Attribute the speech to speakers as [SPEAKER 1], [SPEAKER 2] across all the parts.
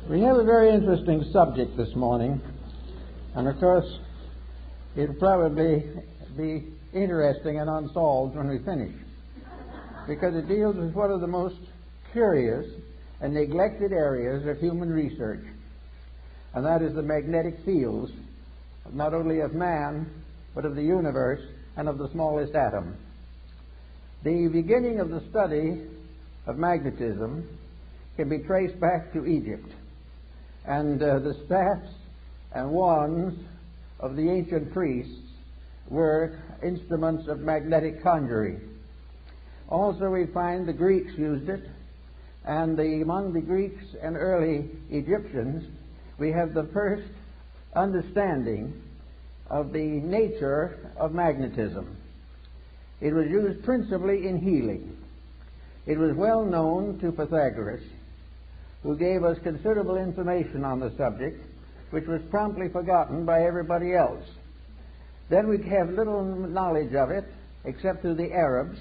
[SPEAKER 1] We have a very interesting subject this morning, and of course it'll probably be interesting and unsolved when we finish, because it deals with one of the most curious and neglected areas of human research, and that is the magnetic fields, not only of man, but of the universe and of the smallest atom. The beginning of the study of magnetism can be traced back to Egypt, and the staffs and wands of the ancient priests were instruments of magnetic conjuring. Also, we find the Greeks used it, and among the Greeks and early Egyptians, we have the first understanding of the nature of magnetism. It was used principally in healing. It was well known to Pythagoras, who gave us considerable information on the subject, which was promptly forgotten by everybody else. Then we have little knowledge of it, except through the Arabs.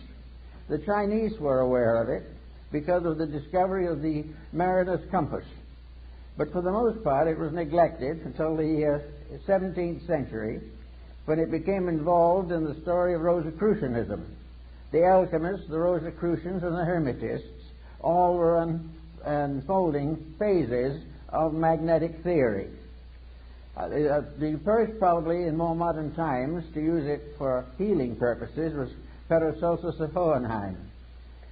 [SPEAKER 1] The Chinese were aware of it because of the discovery of the mariner's compass. But for the most part, it was neglected until the 17th century, when it became involved in the story of Rosicrucianism. The alchemists, the Rosicrucians, and the Hermetists all were unfolding phases of magnetic theory. The first, probably in more modern times, to use it for healing purposes was Paracelsus of Hohenheim.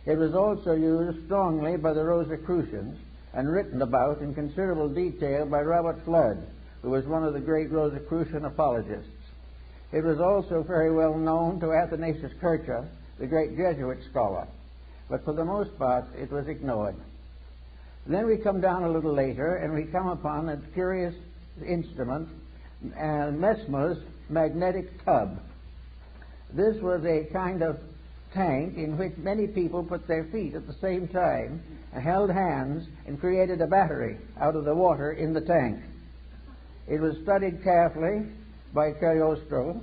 [SPEAKER 1] It was also used strongly by the Rosicrucians and written about in considerable detail by Robert Fludd, who was one of the great Rosicrucian apologists. It was also very well known to Athanasius Kircher, the great Jesuit scholar, but for the most part it was ignored. Then we come down a little later and we come upon a curious instrument, Mesmer's magnetic tub. This was a kind of tank in which many people put their feet at the same time and held hands and created a battery out of the water in the tank. It was studied carefully by Cagliostro.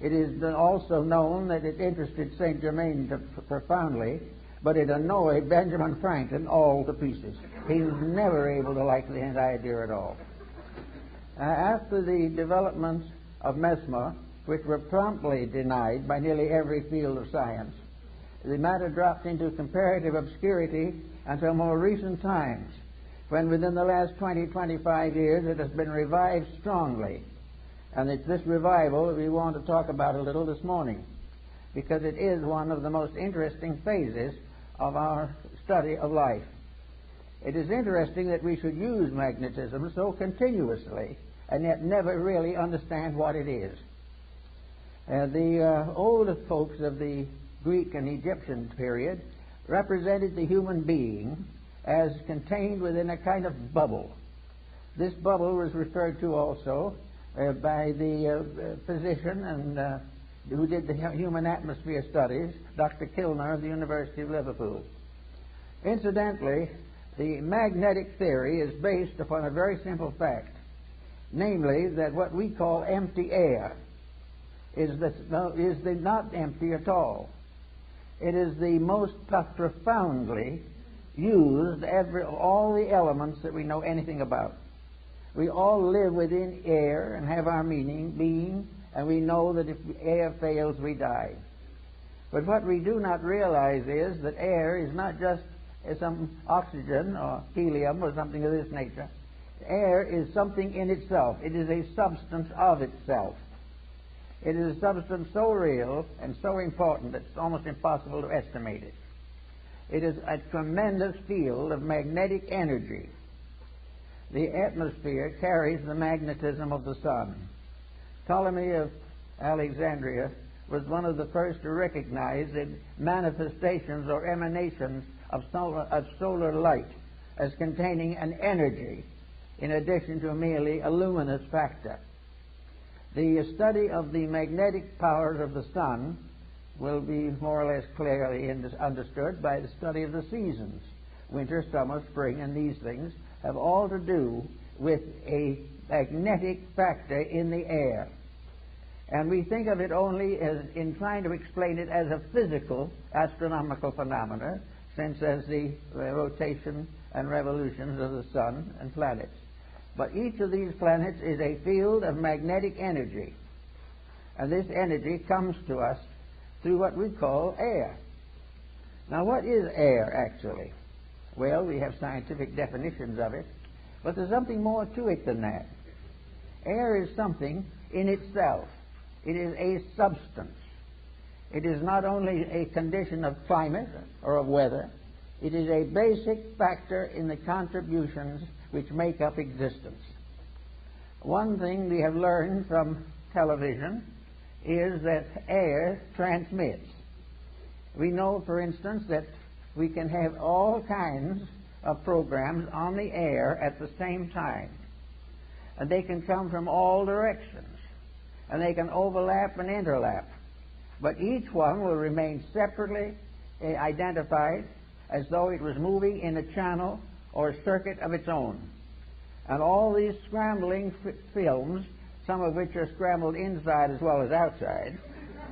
[SPEAKER 1] It is also known that it interested Saint Germain profoundly, but it annoyed Benjamin Franklin all to pieces. He was never able to like the idea at all. After the developments of Mesmer, which were promptly denied by nearly every field of science, the matter dropped into comparative obscurity until more recent times, when within the last 20-25 years it has been revived strongly. And it's this revival that we want to talk about a little this morning, because it is one of the most interesting phases of our study of life. It is interesting that we should use magnetism so continuously and yet never really understand what it is. The older folks of the Greek and Egyptian period represented the human being as contained within a kind of bubble. This bubble was referred to also by the physician and who did the human atmosphere studies, Dr. Kilner of the University of Liverpool. Incidentally, the magnetic theory is based upon a very simple fact, namely that what we call empty air is not empty at all. It is the most profoundly used all the elements that we know anything about. We all live within air and have our being, and we know that if air fails, we die. But what we do not realize is that air is not just some oxygen or helium or something of this nature. Air is something in itself. It is a substance of itself. It is a substance so real and so important that it's almost impossible to estimate it. It is a tremendous field of magnetic energy. The atmosphere carries the magnetism of the sun. Ptolemy of Alexandria was one of the first to recognize the manifestations or emanations of solar light as containing an energy in addition to merely a luminous factor. The study of the magnetic powers of the sun will be more or less clearly understood by the study of the seasons. Winter, summer, spring, and these things have all to do with a magnetic factor in the air. And we think of it only as in trying to explain it as a physical astronomical phenomena, since as the rotation and revolutions of the sun and planets. But each of these planets is a field of magnetic energy. And this energy comes to us through what we call air. Now, what is air, actually? Well, we have scientific definitions of it, but there's something more to it than that. Air is something in itself. It is a substance. It is not only a condition of climate or of weather, it is a basic factor in the contributions which make up existence. One thing we have learned from television is that air transmits. We know, for instance, that we can have all kinds of programs on the air at the same time. And they can come from all directions. And they can overlap and interlap. But each one will remain separately identified as though it was moving in a channel or a circuit of its own. And all these scrambling films, some of which are scrambled inside as well as outside,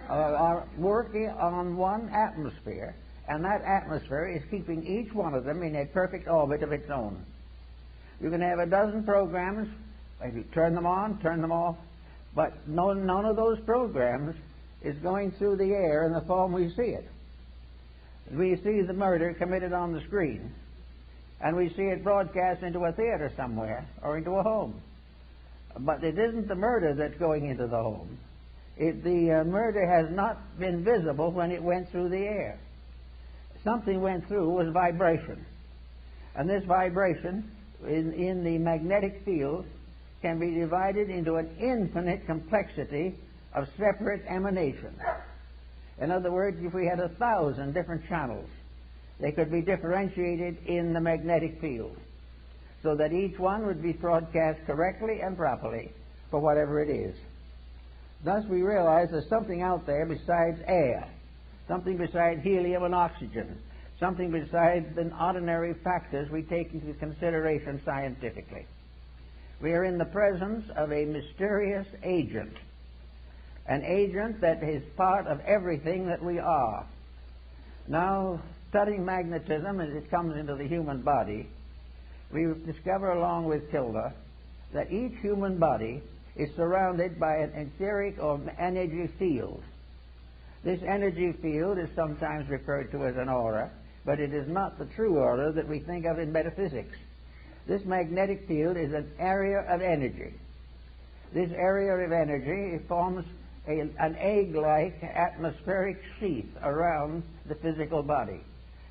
[SPEAKER 1] are working on one atmosphere, and that atmosphere is keeping each one of them in a perfect orbit of its own. You can have a dozen programs, maybe turn them on, turn them off, but none of those programs is going through the air in the form we see it. We see the murder committed on the screen, and we see it broadcast into a theater somewhere or into a home. But it isn't the murder that's going into the home. The murder has not been visible when it went through the air. Something went through was vibration. And this vibration in the magnetic field can be divided into an infinite complexity of separate emanations. In other words, if we had 1,000 different channels, they could be differentiated in the magnetic field so that each one would be broadcast correctly and properly for whatever it is. Thus we realize there's something out there besides air, something besides helium and oxygen, something besides the ordinary factors we take into consideration scientifically. We are in the presence of a mysterious agent, an agent that is part of everything that we are. Now, studying magnetism as it comes into the human body, we discover along with Tilda that each human body is surrounded by an etheric or energy field. This energy field is sometimes referred to as an aura, but it is not the true aura that we think of in metaphysics. This magnetic field is an area of energy. This area of energy forms an egg-like atmospheric sheath around the physical body,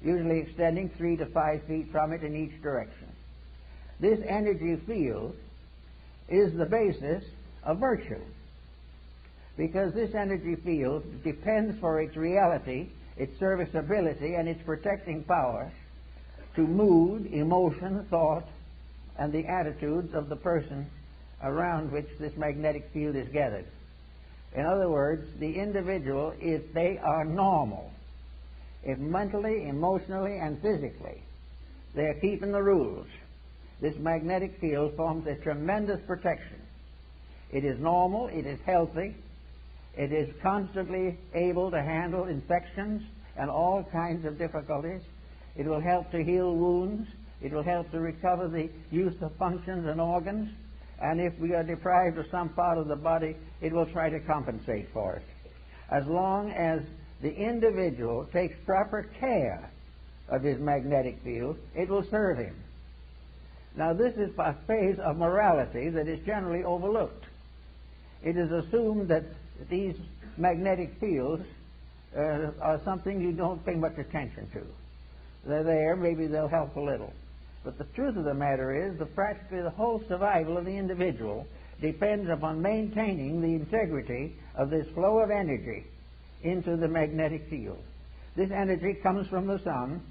[SPEAKER 1] usually extending 3 to 5 feet from it in each direction. This energy field is the basis of virtue, because this energy field depends for its reality, its serviceability, and its protecting power to mood, emotion, thought, and the attitudes of the person around which this magnetic field is gathered. In other words, the individual, if they are normal, if mentally, emotionally, and physically they are keeping the rules, this magnetic field forms a tremendous protection. It is normal, it is healthy, it is constantly able to handle infections and all kinds of difficulties. It will help to heal wounds. It will help to recover the use of functions and organs. And if we are deprived of some part of the body, it will try to compensate for it. As long as the individual takes proper care of his magnetic field, it will serve him. Now, this is a phase of morality that is generally overlooked. It is assumed that these magnetic fields are something you don't pay much attention to. They're there, maybe they'll help a little. But the truth of the matter is that practically the whole survival of the individual depends upon maintaining the integrity of this flow of energy into the magnetic field. This energy comes from the sun.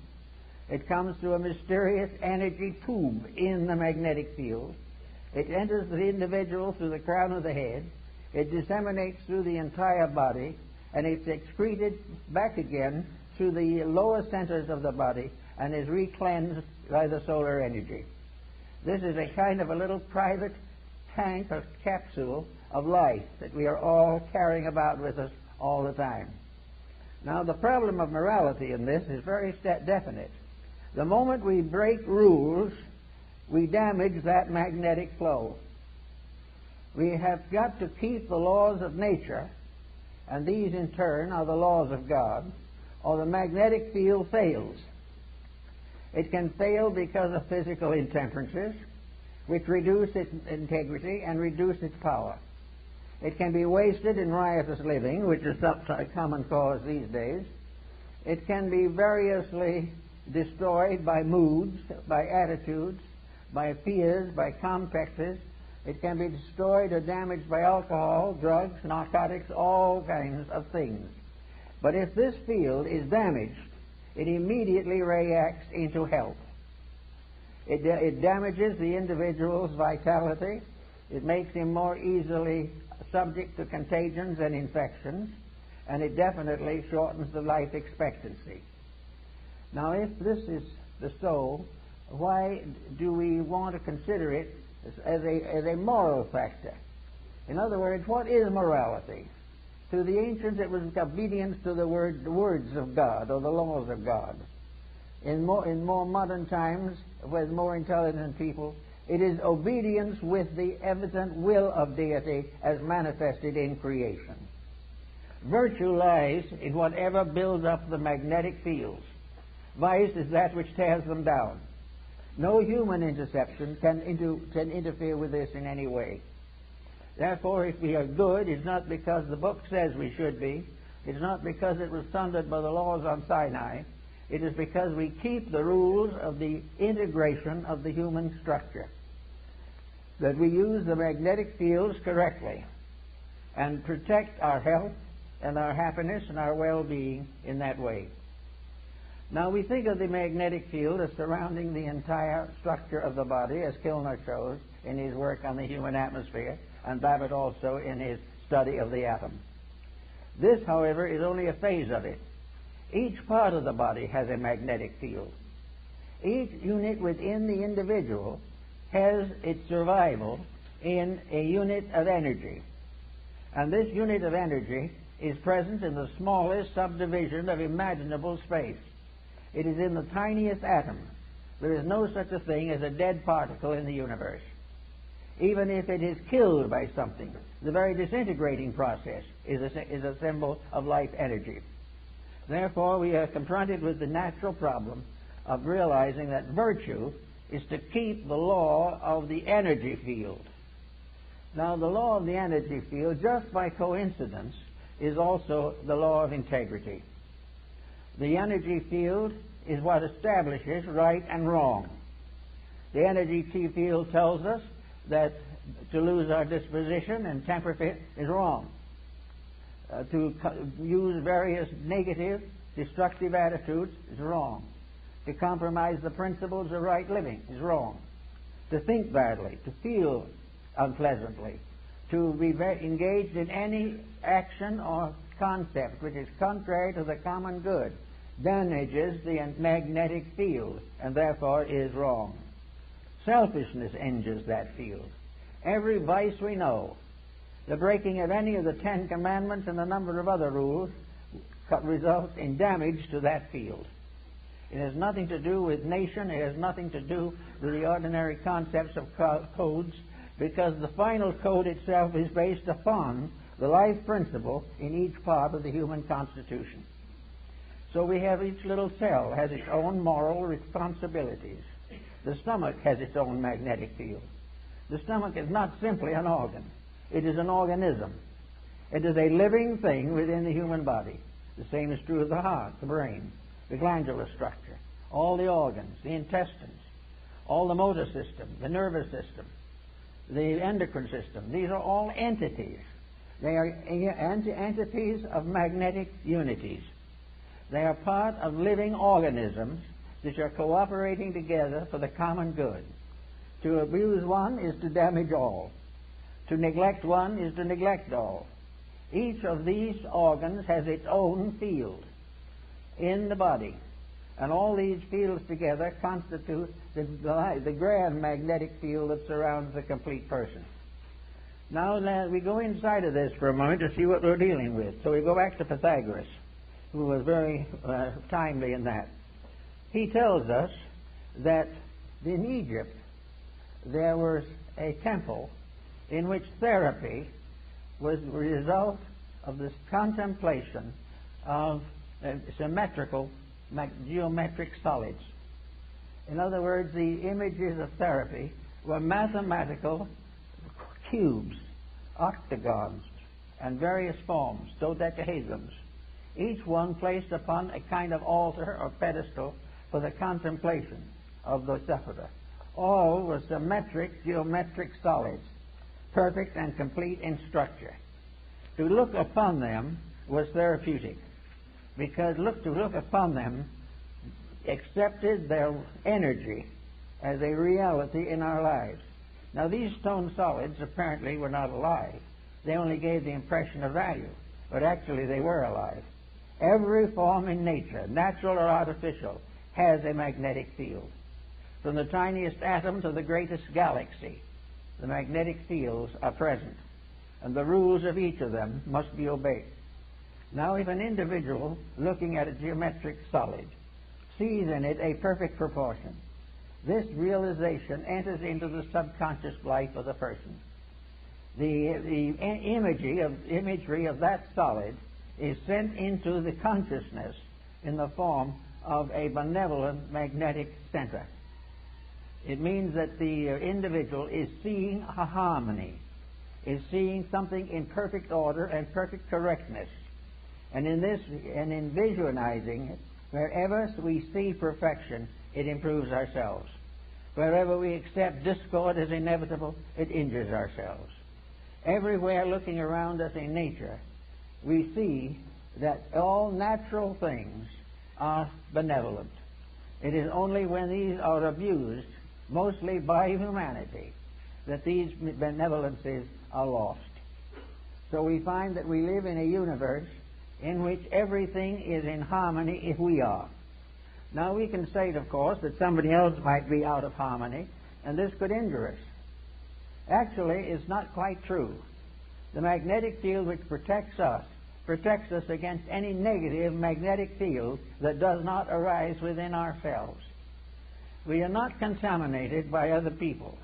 [SPEAKER 1] It comes through a mysterious energy tube in the magnetic field. It enters the individual through the crown of the head. It disseminates through the entire body, and it's excreted back again through the lower centers of the body and is recleansed by the solar energy. This is a kind of a little private tank or capsule of life that we are all carrying about with us all the time. Now, the problem of morality in this is very definite. The moment we break rules, we damage that magnetic flow. We have got to keep the laws of nature, and these in turn are the laws of God, or the magnetic field fails. It can fail because of physical intemperances, which reduce its integrity and reduce its power. It can be wasted in riotous living, which is a common cause these days. It can be variously destroyed by moods, by attitudes, by fears, by complexes. It can be destroyed or damaged by alcohol, drugs, narcotics, all kinds of things. But if this field is damaged, it immediately reacts into health. It damages the individual's vitality. It makes him more easily subject to contagions and infections, and it definitely shortens the life expectancy. Now, if this is so, why do we want to consider it as a moral factor? In other words, what is morality? To the ancients, it was obedience to the words of God, or the laws of God. In more modern times, with more intelligent people, it is obedience with the evident will of deity as manifested in creation. Virtue lies in whatever builds up the magnetic fields. Vice is that which tears them down. No human interception can interfere with this in any way. Therefore, if we are good, it's not because the book says we should be. It's not because it was thundered by the laws on Sinai. It is because we keep the rules of the integration of the human structure, that we use the magnetic fields correctly and protect our health and our happiness and our well-being in that way. Now, we think of the magnetic field as surrounding the entire structure of the body, as Kilner shows in his work on the human atmosphere, and Babbitt also in his study of the atom. This, however, is only a phase of it. Each part of the body has a magnetic field. Each unit within the individual has its survival in a unit of energy. And this unit of energy is present in the smallest subdivision of imaginable space. It is in the tiniest atom. There is no such a thing as a dead particle in the universe. Even if it is killed by something, the very disintegrating process is a symbol of life energy. Therefore, we are confronted with the natural problem of realizing that virtue is to keep the law of the energy field. Now, the law of the energy field, just by coincidence, is also the law of integrity. The energy field is what establishes right and wrong. The energy field tells us that to lose our disposition and temper fit is wrong. To use various negative, destructive attitudes is wrong. To compromise the principles of right living is wrong. To think badly, to feel unpleasantly, to be engaged in any action or concept which is contrary to the common good damages the magnetic field and therefore is wrong. Selfishness injures that field. Every vice we know, the breaking of any of the 10 Commandments and a number of other rules results in damage to that field. It has nothing to do with nation. It has nothing to do with the ordinary concepts of codes, because the final code itself is based upon the life principle in each part of the human constitution. So we have each little cell has its own moral responsibilities. The stomach has its own magnetic field. The stomach is not simply an organ. It is an organism. It is a living thing within the human body. The same is true of the heart, the brain, the glandular structure, all the organs, the intestines, all the motor system, the nervous system, the endocrine system. These are all entities. They are entities of magnetic unities. They are part of living organisms which are cooperating together for the common good. To abuse one is to damage all. To neglect one is to neglect all. Each of these organs has its own field in the body, and all these fields together constitute the grand magnetic field that surrounds the complete person. Now we go inside of this for a moment to see what we're dealing with. So we go back to Pythagoras, who was very timely in that. He tells us that in Egypt there was a temple in which therapy was the result of this contemplation of symmetrical geometric solids. In other words, the images of therapy were mathematical cubes, octagons, and various forms, dodecahedrons, each one placed upon a kind of altar or pedestal for the contemplation of the Sephirah. All were symmetric geometric solids, perfect and complete in structure. To look upon them was therapeutic, because to look upon them accepted their energy as a reality in our lives. Now, these stone solids apparently were not alive. They only gave the impression of value, but actually they were alive. Every form in nature, natural or artificial, has a magnetic field. From the tiniest atom to the greatest galaxy, the magnetic fields are present, and the rules of each of them must be obeyed. Now, if an individual looking at a geometric solid sees in it a perfect proportion, this realization enters into the subconscious life of the person. The imagery of that solid is sent into the consciousness in the form of a benevolent magnetic center. It means that the individual is seeing a harmony, is seeing something in perfect order and perfect correctness. And in visualizing it, wherever we see perfection, it improves ourselves. Wherever we accept discord as inevitable, it injures ourselves. Everywhere looking around us in nature, we see that all natural things are benevolent. It is only when these are abused, mostly by humanity, that these benevolences are lost. So we find that we live in a universe in which everything is in harmony if we are. Now, we can say, of course, that somebody else might be out of harmony, and this could injure us. Actually, it's not quite true. The magnetic field which protects us against any negative magnetic field that does not arise within ourselves. We are not contaminated by other people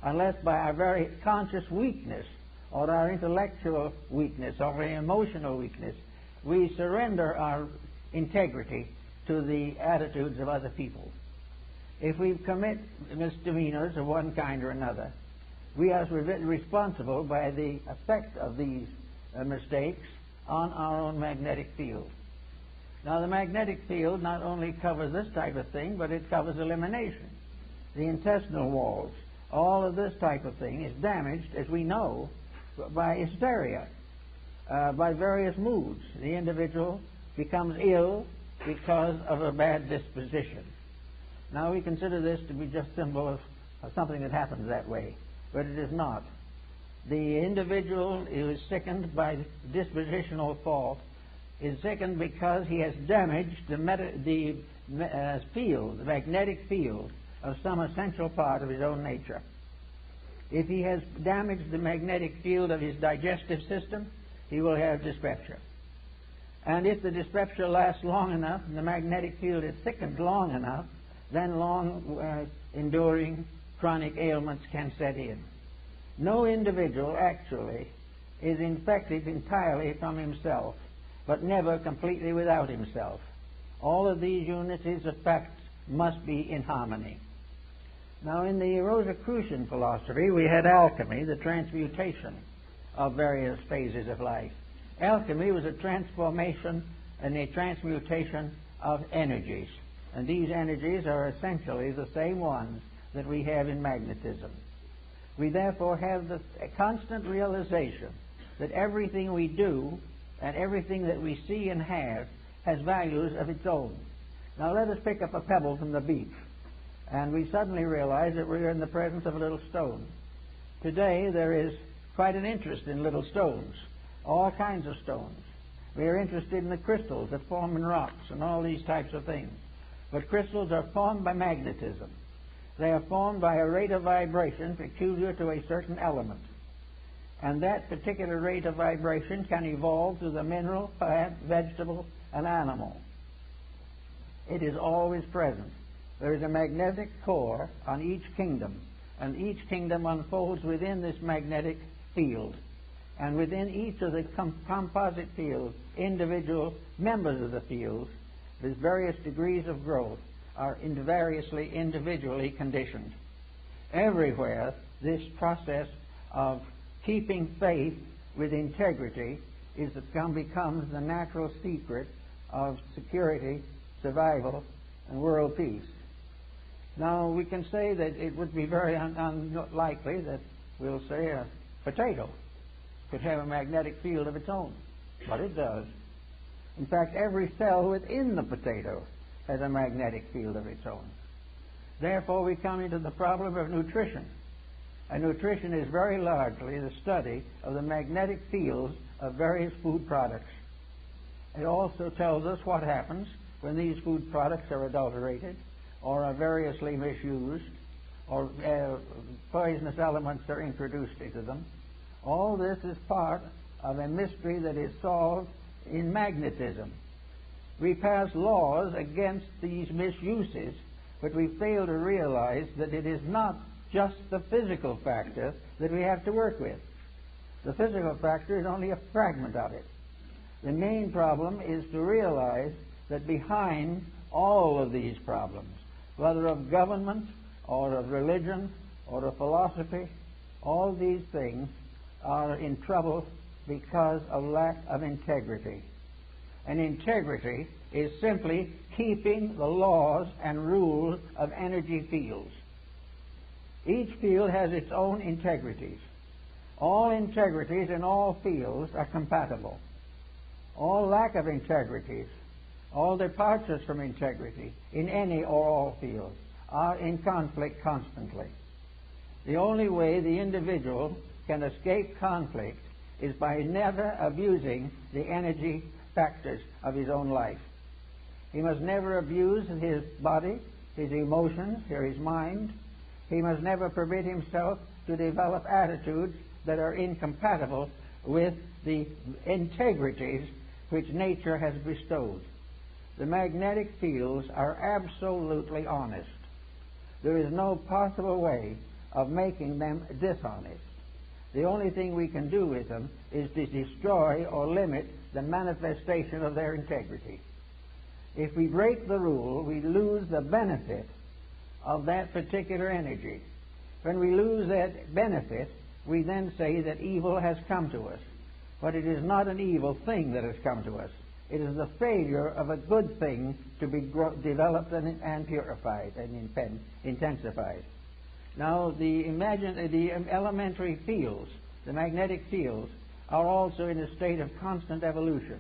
[SPEAKER 1] unless by our very conscious weakness or our intellectual weakness or our emotional weakness we surrender our integrity to the attitudes of other people. If we commit misdemeanors of one kind or another, we are responsible by the effect of these mistakes on our own magnetic field. Now, the magnetic field not only covers this type of thing, but it covers elimination, the intestinal walls. All of this type of thing is damaged, as we know, by hysteria, by various moods. The individual becomes ill because of a bad disposition. Now, we consider this to be just symbol of something that happens that way, but it is not. The individual who is sickened by dispositional fault is sickened because he has damaged the magnetic field of some essential part of his own nature. If he has damaged the magnetic field of his digestive system, he will have dyspepsia. And if the dyspepsia lasts long enough and the magnetic field is thickened long enough, then long enduring chronic ailments can set in. No individual actually is infected entirely from himself, but never completely without himself. All of these unities of facts must be in harmony. Now, in the Rosicrucian philosophy, we had alchemy, the transmutation of various phases of life. Alchemy was a transformation and a transmutation of energies, and these energies are essentially the same ones that we have in magnetism. We therefore have the constant realization that everything we do and everything that we see and have has values of its own. Now, let us pick up a pebble from the beach, and we suddenly realize that we're in the presence of a little stone. Today, there is quite an interest in little stones, all kinds of stones. We are interested in the crystals that form in rocks and all these types of things. But crystals are formed by magnetism. They are formed by a rate of vibration peculiar to a certain element. And that particular rate of vibration can evolve through the mineral, plant, vegetable, and animal. It is always present. There is a magnetic core on each kingdom, and each kingdom unfolds within this magnetic field. And within each of the composite fields, individual members of the field, with various degrees of growth, are variously individually conditioned. Everywhere, this process of keeping faith with integrity becomes the natural secret of security, survival, and world peace. Now, we can say that it would be very unlikely that, we'll say, a potato could have a magnetic field of its own, but it does. In fact, every cell within the potato has a magnetic field of its own. Therefore, we come into the problem of nutrition. And nutrition is very largely the study of the magnetic fields of various food products. It also tells us what happens when these food products are adulterated or are variously misused or poisonous elements are introduced into them. All this is part of a mystery that is solved in magnetism. We pass laws against these misuses, but we fail to realize that it is not just the physical factor that we have to work with. The physical factor is only a fragment of it. The main problem is to realize that behind all of these problems, whether of government or of religion or of philosophy, all these things are in trouble because of lack of integrity. And integrity is simply keeping the laws and rules of energy fields. Each field has its own integrities. All integrities in all fields are compatible. All lack of integrities, all departures from integrity in any or all fields are in conflict constantly. The only way the individual can escape conflict is by never abusing the energy factors of his own life. He must never abuse his body, his emotions, or his mind. He must never permit himself to develop attitudes that are incompatible with the integrities which nature has bestowed. The magnetic fields are absolutely honest. There is no possible way of making them dishonest. The only thing we can do with them is to destroy or limit the manifestation of their integrity. If we break the rule, we lose the benefit of that particular energy. When we lose that benefit, we then say that evil has come to us. But it is not an evil thing that has come to us. It is the failure of a good thing to be developed and purified and intensified. Now, the elementary fields, the magnetic fields, are also in a state of constant evolution.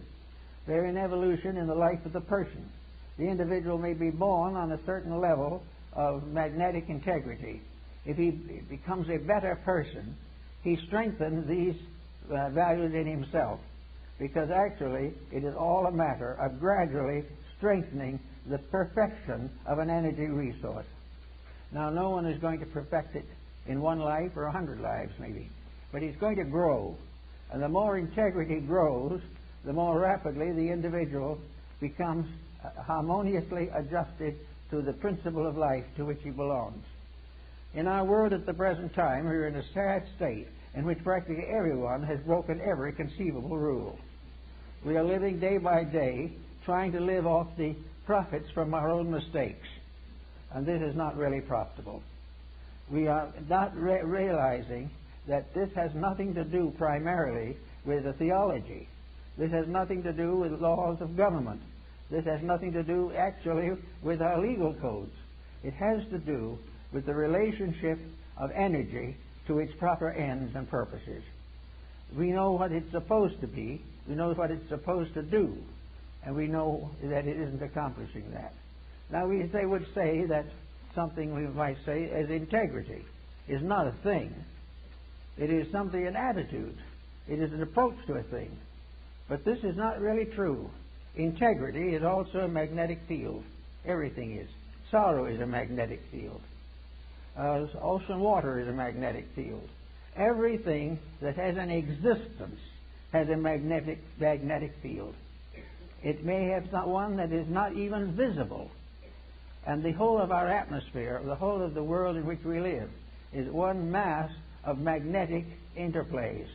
[SPEAKER 1] They're in evolution in the life of the person. The individual may be born on a certain level of magnetic integrity. If he becomes a better person, he strengthens these values in himself, because actually it is all a matter of gradually strengthening the perfection of an energy resource. Now, no one is going to perfect it in one life or 100 lives maybe, but he's going to grow. And the more integrity grows, the more rapidly the individual becomes harmoniously adjusted to the principle of life to which he belongs. In our world at the present time, we're in a sad state in which practically everyone has broken every conceivable rule. We are living day by day trying to live off the profits from our own mistakes, and this is not really profitable. We are not realizing that this has nothing to do primarily with the theology. This has nothing to do with laws of government. This has nothing to do actually with our legal codes. It has to do with the relationship of energy to its proper ends and purposes. We know what it's supposed to be, we know what it's supposed to do, and we know that it isn't accomplishing that. Now, would say that something we might say as integrity is not a thing. It is something, an attitude. It is an approach to a thing. But this is not really true. Integrity is also a magnetic field. Everything is. Sorrow is a magnetic field. Ocean water is a magnetic field. Everything that has an existence has a magnetic field. It may have one that is not even visible. And the whole of our atmosphere, the whole of the world in which we live, is one mass of magnetic interplays.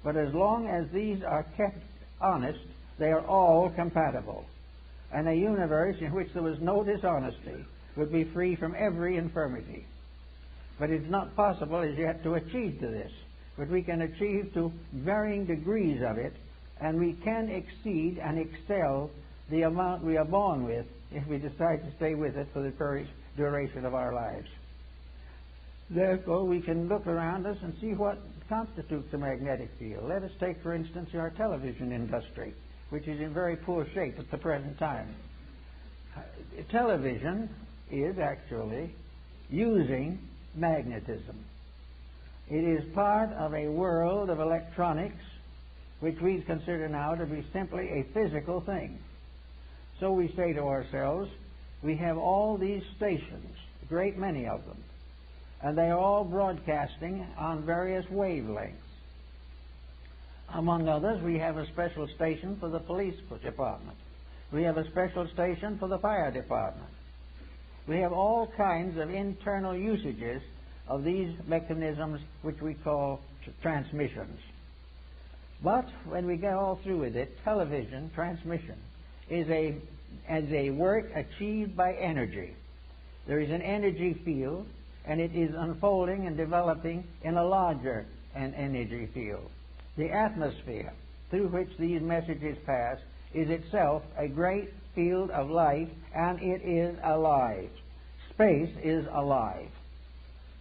[SPEAKER 1] But as long as these are kept honest, they are all compatible. And a universe in which there was no dishonesty would be free from every infirmity. But it's not possible as yet to achieve to this. But we can achieve to varying degrees of it, and we can exceed and excel the amount we are born with if we decide to stay with it for the duration of our lives. Therefore, we can look around us and see what constitutes a magnetic field. Let us take, for instance, our television industry, which is in very poor shape at the present time. Television is actually using magnetism. It is part of a world of electronics which we consider now to be simply a physical thing. So we say to ourselves, we have all these stations, a great many of them, and they are all broadcasting on various wavelengths. Among others, we have a special station for the police department. We have a special station for the fire department. We have all kinds of internal usages of these mechanisms which we call transmissions. But when we get all through with it, television transmission is a work achieved by energy. There is an energy field, and it is unfolding and developing in a larger energy field. The atmosphere through which these messages pass is itself a great field of light, and it is alive. Space is alive.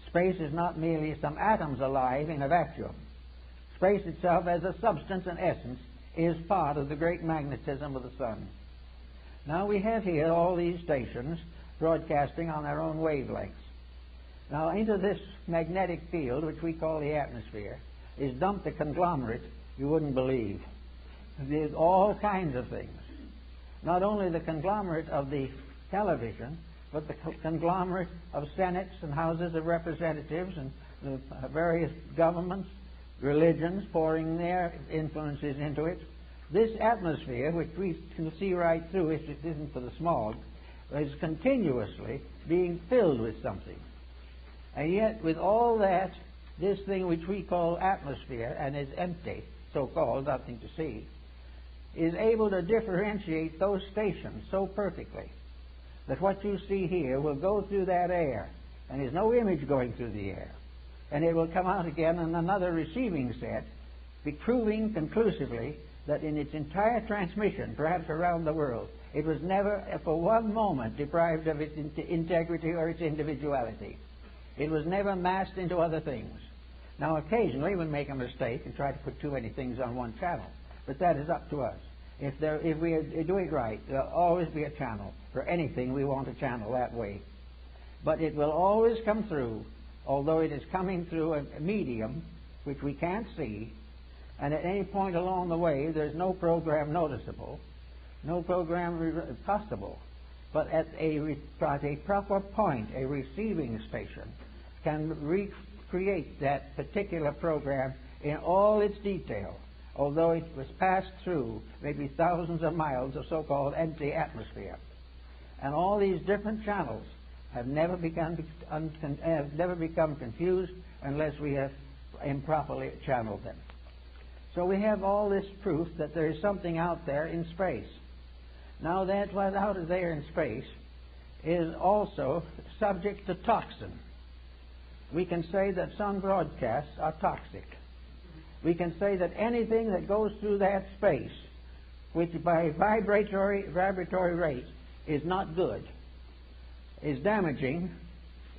[SPEAKER 1] Space is not merely some atoms alive in a vacuum. Space itself, as a substance and essence, is part of the great magnetism of the sun. Now we have here all these stations broadcasting on their own wavelengths. Now into this magnetic field, which we call the atmosphere, is dumped a conglomerate you wouldn't believe. There's all kinds of things. Not only the conglomerate of the television, but the conglomerate of senates and houses of representatives and the various governments, religions pouring their influences into it. This atmosphere, which we can see right through if it isn't for the smog, is continuously being filled with something. And yet, with all that, this thing which we call atmosphere, and is empty, so-called, nothing to see, is able to differentiate those stations so perfectly that what you see here will go through that air, and there's no image going through the air. And it will come out again in another receiving set, proving conclusively that in its entire transmission, perhaps around the world, it was never for one moment deprived of its integrity or its individuality. It was never massed into other things. Now, occasionally we make a mistake and try to put too many things on one channel, but that is up to us. If we do it right, there'll always be a channel for anything we want to channel that way. But it will always come through, although it is coming through a medium which we can't see, and at any point along the way there's no program noticeable, no program possible. But at a proper point, a receiving station can recreate that particular program in all its detail, although it was passed through maybe thousands of miles of so-called empty atmosphere. And all these different channels have never become confused unless we have improperly channeled them. So we have all this proof that there is something out there in space. Now that what's out there in space is also subject to toxin. We can say that some broadcasts are toxic. We can say that anything that goes through that space, which by vibratory rate is not good, is damaging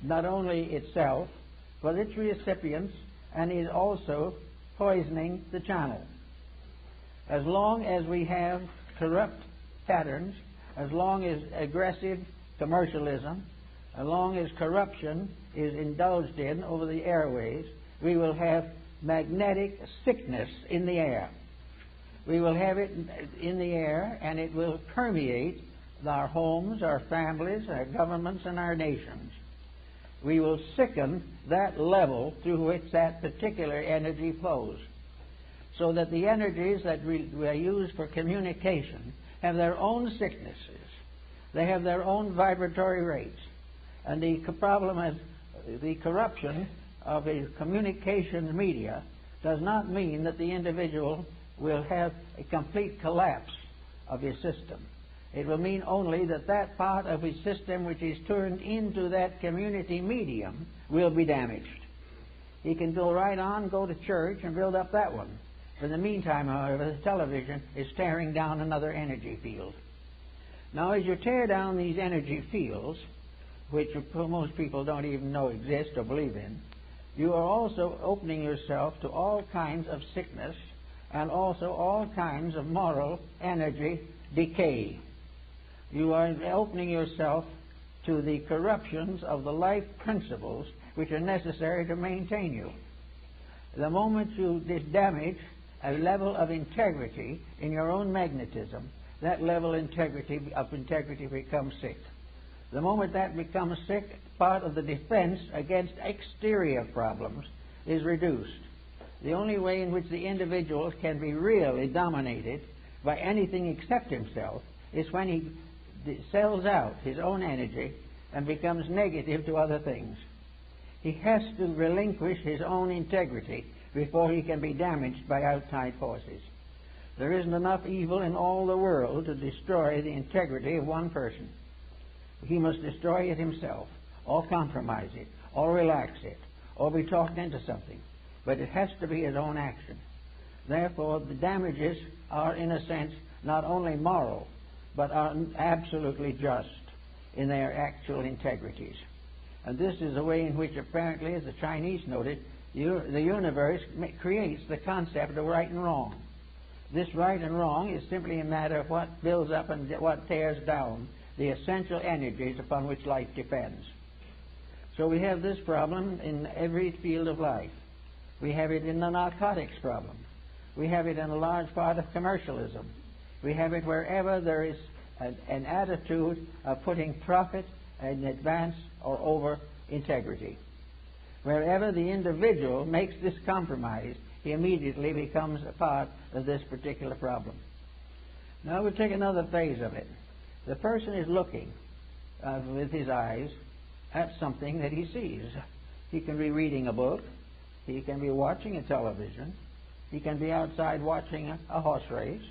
[SPEAKER 1] not only itself, but its recipients, and is also poisoning the channel. As long as we have corrupt patterns, as long as aggressive commercialism, as long as corruption is indulged in over the airways, we will have magnetic sickness in the air. We will have it in the air, and it will permeate our homes, our families, our governments, and our nations. We will sicken that level through which that particular energy flows, so that the energies that we use for communication have their own sicknesses. They have their own vibratory rates. And the problem is the corruption of a communications media does not mean that the individual will have a complete collapse of his system. It will mean only that that part of his system which is turned into that community medium will be damaged. He can go right on, go to church, and build up that one. In the meantime, however, the television is tearing down another energy field. Now, as you tear down these energy fields, which most people don't even know exist or believe in, you are also opening yourself to all kinds of sickness and also all kinds of moral energy decay. You are opening yourself to the corruptions of the life principles which are necessary to maintain you. The moment you damage a level of integrity in your own magnetism, that level of integrity becomes sick. The moment that becomes sick, part of the defense against exterior problems is reduced. The only way in which the individual can be really dominated by anything except himself is when he sells out his own energy and becomes negative to other things. He has to relinquish his own integrity before he can be damaged by outside forces. There isn't enough evil in all the world to destroy the integrity of one person. He must destroy it himself, or compromise it, or relax it, or be talked into something. But it has to be his own action. Therefore, the damages are, in a sense, not only moral, but are absolutely just in their actual integrities. And this is the way in which, apparently, as the Chinese noted, the universe creates the concept of right and wrong. This right and wrong is simply a matter of what builds up and what tears down the essential energies upon which life depends. So we have this problem in every field of life. We have it in the narcotics problem. We have it in a large part of commercialism. We have it wherever there is an attitude of putting profit in advance or over integrity. Wherever the individual makes this compromise, he immediately becomes a part of this particular problem. Now we'll take another phase of it. The person is looking with his eyes at something that he sees. He can be reading a book. He can be watching a television. He can be outside watching a horse race.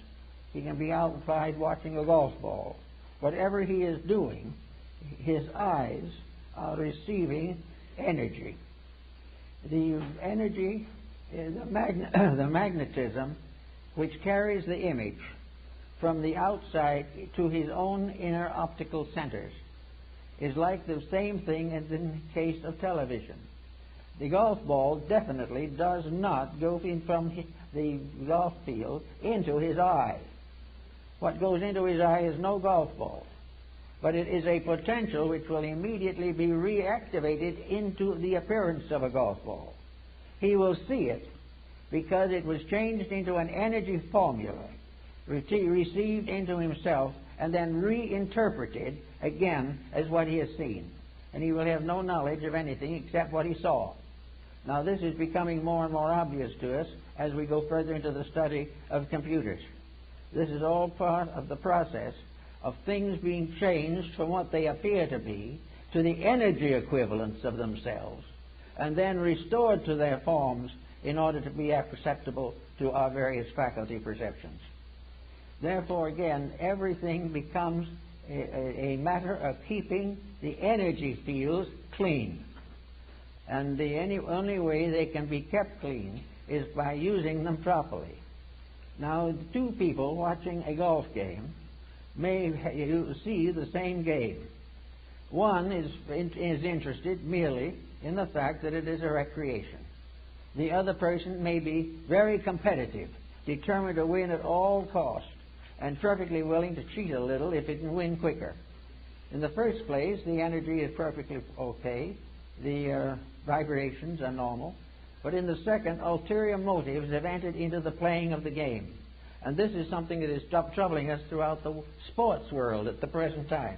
[SPEAKER 1] He can be outside watching a golf ball. Whatever he is doing, his eyes are receiving energy. The energy, the magnetism, which carries the image from the outside to his own inner optical centers, is like the same thing as in the case of television. The golf ball definitely does not go in from the golf field into his eye. What goes into his eye is no golf ball, but it is a potential which will immediately be reactivated into the appearance of a golf ball. He will see it because it was changed into an energy formula, received into himself, and then reinterpreted again as what he has seen. And he will have no knowledge of anything except what he saw. Now this is becoming more and more obvious to us as we go further into the study of computers. This is all part of the process of things being changed from what they appear to be to the energy equivalents of themselves, and then restored to their forms in order to be perceptible to our various faculty perceptions. Therefore, again, everything becomes a matter of keeping the energy fields clean. And the only way they can be kept clean is by using them properly. Now, two people watching a golf game may see the same game. One is interested merely in the fact that it is a recreation. The other person may be very competitive, determined to win at all costs, and perfectly willing to cheat a little if it can win quicker. In the first place, the energy is perfectly okay. The vibrations are normal. But in the second, ulterior motives have entered into the playing of the game. And this is something that is troubling us throughout the sports world at the present time.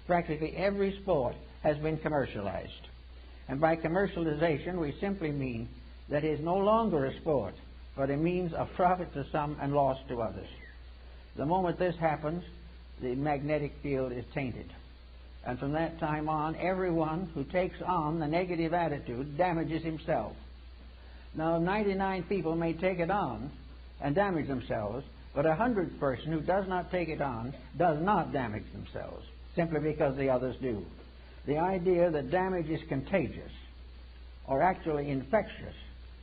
[SPEAKER 1] Practically every sport has been commercialized. And by commercialization, we simply mean that it is no longer a sport, but a means of profit to some and loss to others. The moment this happens, the magnetic field is tainted. And from that time on, everyone who takes on the negative attitude damages himself. Now, 99 people may take it on and damage themselves, but 100th person who does not take it on does not damage themselves, simply because the others do. The idea that damage is contagious or actually infectious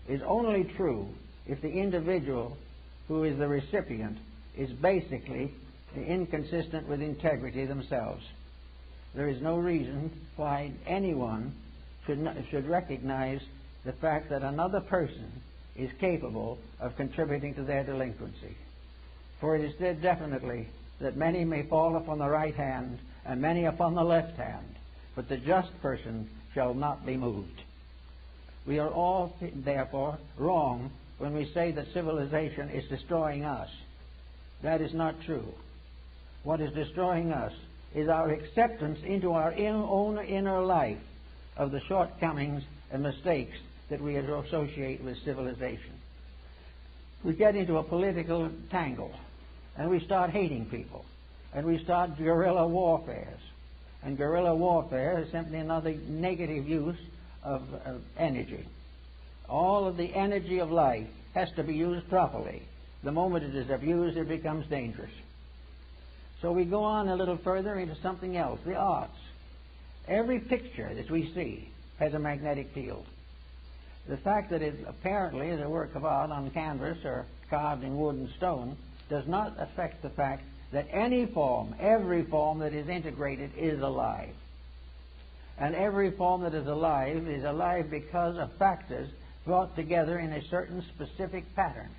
[SPEAKER 1] is only true if the individual who is the recipient is basically inconsistent with integrity themselves. There is no reason why anyone should recognize the fact that another person is capable of contributing to their delinquency. For it is said definitely that many may fall upon the right hand and many upon the left hand, but the just person shall not be moved. We are all, therefore, wrong when we say that civilization is destroying us. That is not true. What is destroying us is our acceptance into our own inner life of the shortcomings and mistakes that we associate with civilization. We get into a political tangle, and we start hating people, and we start guerrilla warfares. And guerrilla warfare is simply another negative use of energy. All of the energy of life has to be used properly. The moment it is abused, it becomes dangerous. So we go on a little further into something else, the arts. Every picture that we see has a magnetic field. The fact that it apparently is a work of art on canvas or carved in wood and stone does not affect the fact that any form, every form that is integrated is alive. And every form that is alive because of factors brought together in a certain specific pattern.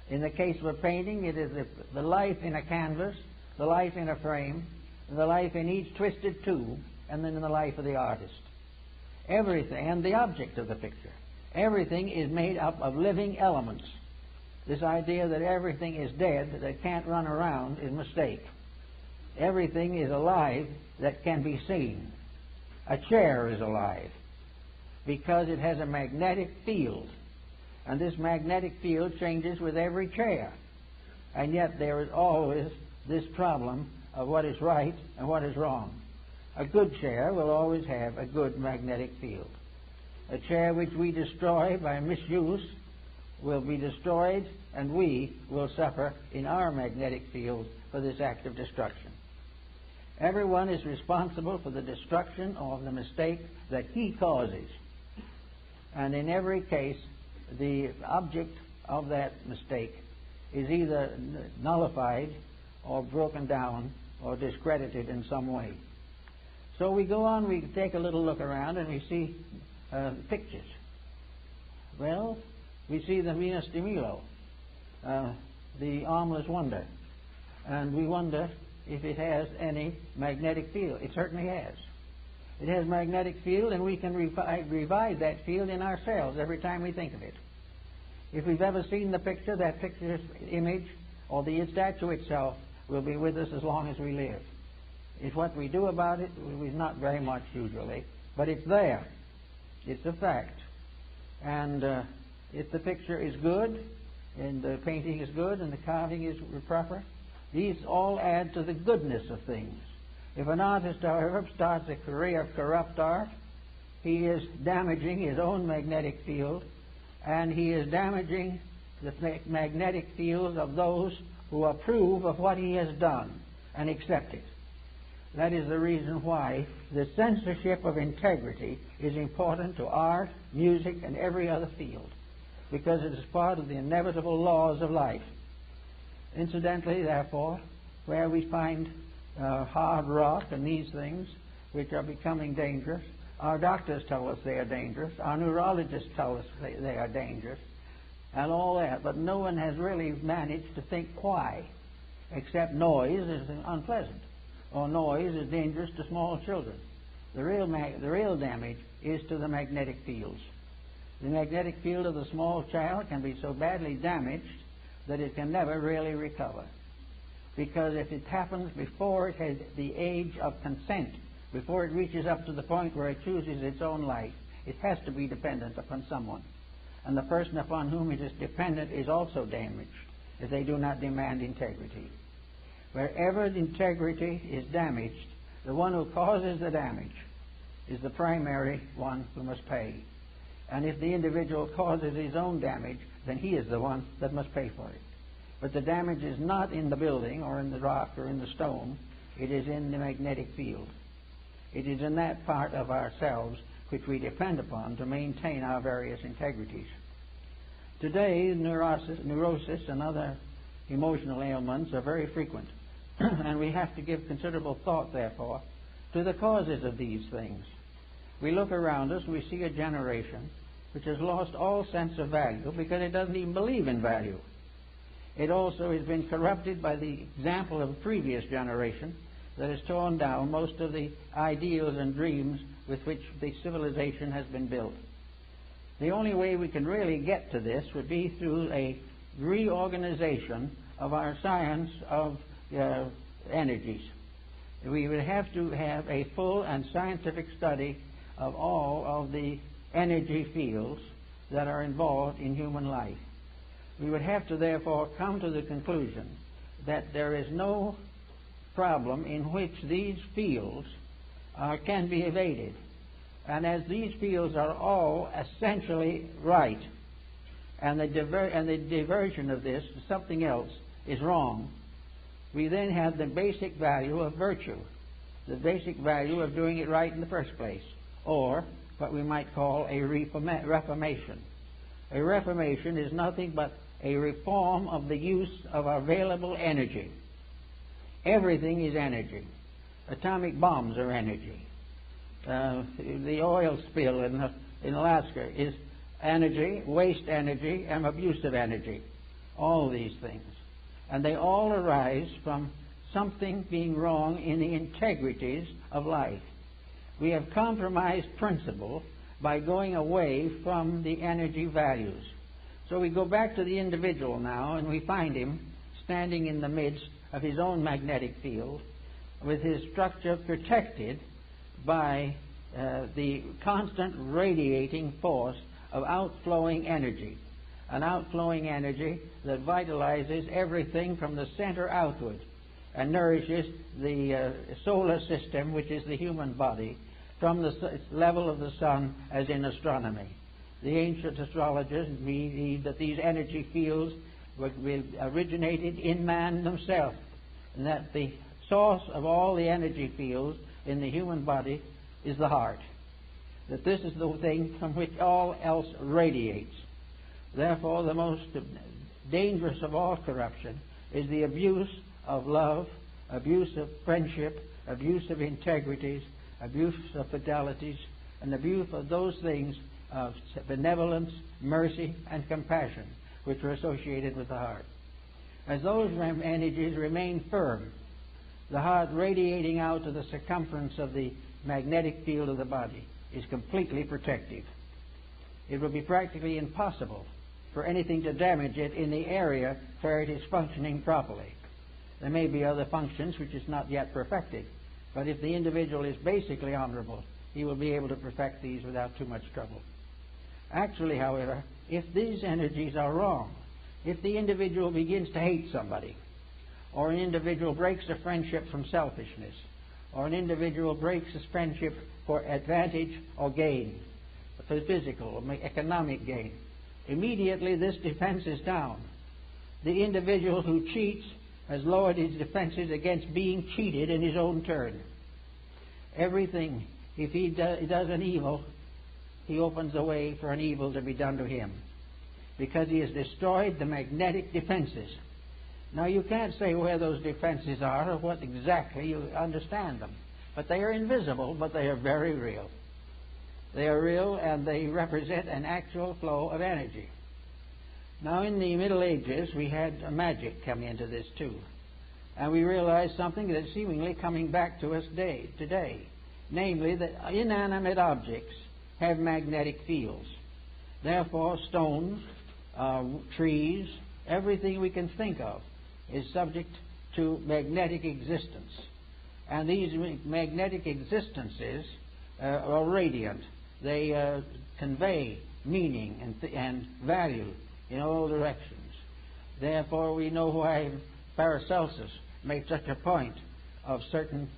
[SPEAKER 1] In the case of a painting, it is the life in a canvas, the life in a frame, the life in each twisted tube, and then in the life of the artist. Everything, and the object of the picture, everything is made up of living elements. This idea that everything is dead, that can't run around, is a mistake. Everything is alive that can be seen. A chair is alive because it has a magnetic field, and this magnetic field changes with every chair. And yet there is always this problem of what is right and what is wrong. A good chair will always have a good magnetic field. A chair which we destroy by misuse will be destroyed, and we will suffer in our magnetic field for this act of destruction. Everyone is responsible for the destruction or the mistake that he causes. And in every case, the object of that mistake is either nullified or broken down or discredited in some way. So we go on, we take a little look around, and we see pictures. Well, we see the Venus de Milo, the armless wonder, and we wonder if it has any magnetic field. It certainly has. It has magnetic field, and we can revive that field in ourselves every time we think of it. If we've ever seen the picture, that picture's image or the statue itself will be with us as long as we live. It's what we do about it, is not very much usually, but it's there. It's a fact. And if the picture is good, and the painting is good, and the carving is proper, these all add to the goodness of things. If an artist, however, starts a career of corrupt art, he is damaging his own magnetic field, and he is damaging the magnetic field of those who approve of what he has done and accept it. That is the reason why the censorship of integrity is important to art, music, and every other field, because it is part of the inevitable laws of life. Incidentally, therefore, where we find hard rock and these things which are becoming dangerous, our doctors tell us they are dangerous, our neurologists tell us they are dangerous, and all that, but no one has really managed to think why, except noise is unpleasant, or noise is dangerous to small children. The real damage is to the magnetic fields. The magnetic field of the small child can be so badly damaged that it can never really recover. Because if it happens before it has the age of consent, before it reaches up to the point where it chooses its own life, it has to be dependent upon someone. And the person upon whom it is dependent is also damaged. if they do not demand integrity. Wherever the integrity is damaged, the one who causes the damage is the primary one who must pay. And if the individual causes his own damage, then he is the one that must pay for it. But the damage is not in the building or in the rock or in the stone. It is in the magnetic field. It is in that part of ourselves which we depend upon to maintain our various integrities. Today, neurosis and other emotional ailments are very frequent, and we have to give considerable thought, therefore, to the causes of these things. We look around us and we see a generation which has lost all sense of value because it doesn't even believe in value. It also has been corrupted by the example of a previous generation that has torn down most of the ideals and dreams with which the civilization has been built. The only way we can really get to this would be through a reorganization of our science of energies. We would have to have a full and scientific study of all of the energy fields that are involved in human life. We would have to therefore come to the conclusion that there is no problem in which these fields can be evaded. And as these fields are all essentially right, and the diversion of this to something else is wrong, we then have the basic value of virtue, the basic value of doing it right in the first place, or what we might call a reformation. A reformation is nothing but a reform of the use of available energy. Everything is energy. Atomic bombs are energy. The oil spill in Alaska is energy, waste energy, and abusive energy. All these things. And they all arise from something being wrong in the integrities of life. We have compromised principle by going away from the energy values. So we go back to the individual now, and we find him standing in the midst of his own magnetic field, with his structure protected by the constant radiating force of outflowing energy, an outflowing energy that vitalizes everything from the center outward and nourishes the solar system, which is the human body, from the level of the sun, as in astronomy. The ancient astrologers believed that these energy fields originated in man himself, and that the source of all the energy fields in the human body is the heart. That this is the thing from which all else radiates. Therefore, the most dangerous of all corruption is the abuse of love, abuse of friendship, abuse of integrities, abuse of fidelities, and abuse of those things of benevolence, mercy, and compassion which are associated with the heart. As those energies remain firm, the heart radiating out to the circumference of the magnetic field of the body is completely protective. It will be practically impossible for anything to damage it in the area where it is functioning properly. There may be other functions which is not yet perfected, but if the individual is basically honorable, he will be able to perfect these without too much trouble. Actually, however, if these energies are wrong, if the individual begins to hate somebody, or an individual breaks a friendship from selfishness, or an individual breaks his friendship for advantage or gain, for physical or economic gain, immediately this defense is down. The individual who cheats has lowered his defenses against being cheated in his own turn. Everything, if he does an evil, he opens the way for an evil to be done to him, because he has destroyed the magnetic defenses. Now, you can't say where those defenses are or what exactly you understand them, but they are invisible, but they are very real. They are real, and they represent an actual flow of energy. Now, in the Middle Ages, we had magic come into this too, and we realized something that is seemingly coming back to us today, namely that inanimate objects have magnetic fields. Therefore, stones, trees, everything we can think of is subject to magnetic existence. And these magnetic existences are radiant. They convey meaning and value in all directions. Therefore, we know why Paracelsus made such a point of certain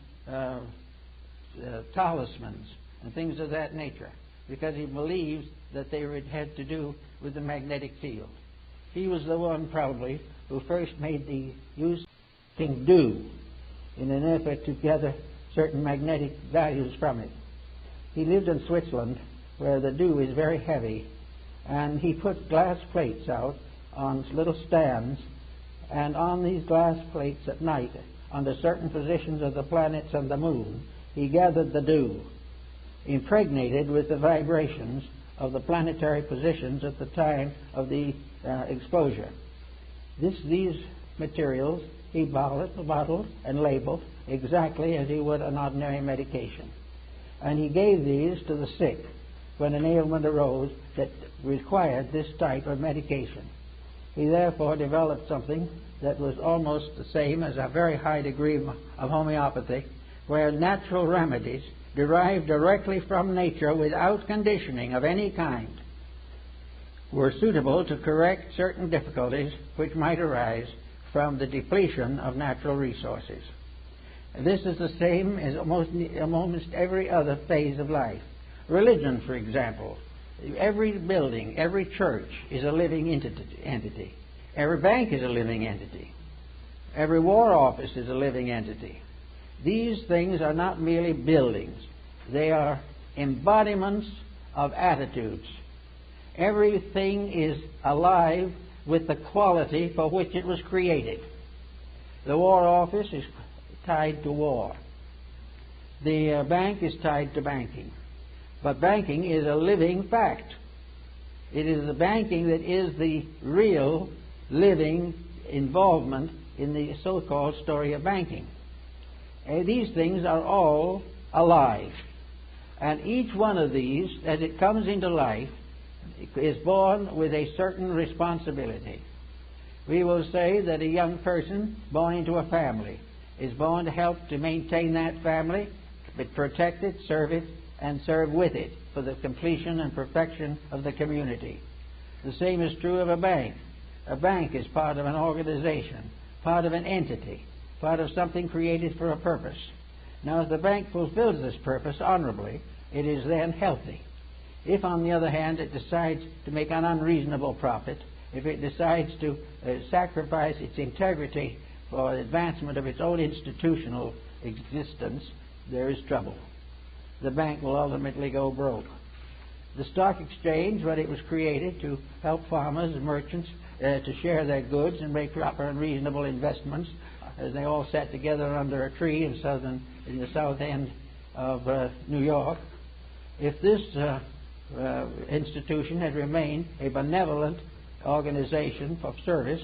[SPEAKER 1] talismans and things of that nature, because he believes that they had to do with the magnetic field. He was the one, probably, who first made the use of dew in an effort to gather certain magnetic values from it. He lived in Switzerland, where the dew is very heavy, and he put glass plates out on little stands, and on these glass plates at night, under certain positions of the planets and the moon, he gathered the dew, impregnated with the vibrations of the planetary positions at the time of the exposure. These materials he bottled and labeled exactly as he would an ordinary medication. And he gave these to the sick when an ailment arose that required this type of medication. He therefore developed something that was almost the same as a very high degree of homeopathy, where natural remedies derived directly from nature without conditioning of any kind were suitable to correct certain difficulties which might arise from the depletion of natural resources. This is the same as almost every other phase of life. Religion, for example. Every building, every church is a living entity. Every bank is a living entity. Every war office is a living entity. These things are not merely buildings. They are embodiments of attitudes. Everything is alive with the quality for which it was created. The war office is tied to war. The bank is tied to banking. But banking is a living fact. It is the banking that is the real living involvement in the so-called story of banking. These things are all alive. And each one of these, as it comes into life, is born with a certain responsibility. We will say that a young person born into a family is born to help to maintain that family, but protect it, serve it, and serve with it for the completion and perfection of the community. The same is true of a bank. A bank is part of an organization, part of an entity, part of something created for a purpose. Now, if the bank fulfills this purpose honorably, it is then healthy. If, on the other hand, it decides to make an unreasonable profit, if it decides to sacrifice its integrity for the advancement of its own institutional existence, there is trouble. The bank will ultimately go broke. The stock exchange, when it was created to help farmers and merchants to share their goods and make proper and reasonable investments, as they all sat together under a tree in the south end of New York, if this institution had remained a benevolent organization for service,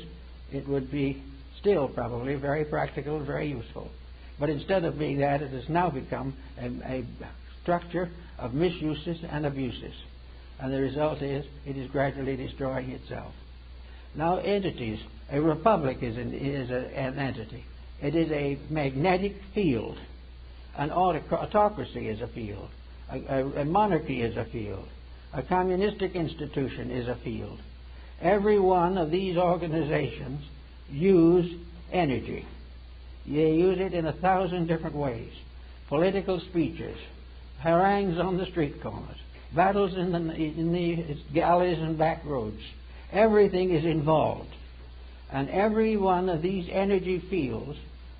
[SPEAKER 1] it would be still probably very practical and very useful. But instead of being that, it has now become a structure of misuses and abuses. And the result is it is gradually destroying itself. Now, entities. A republic is an entity. It is a magnetic field. An autocracy is a field. A monarchy is a field. A communistic institution is a field. Every one of these organizations use energy. They use it in 1,000 different ways. Political speeches, harangues on the street corners, battles in the alleys and back roads. Everything is involved. And every one of these energy fields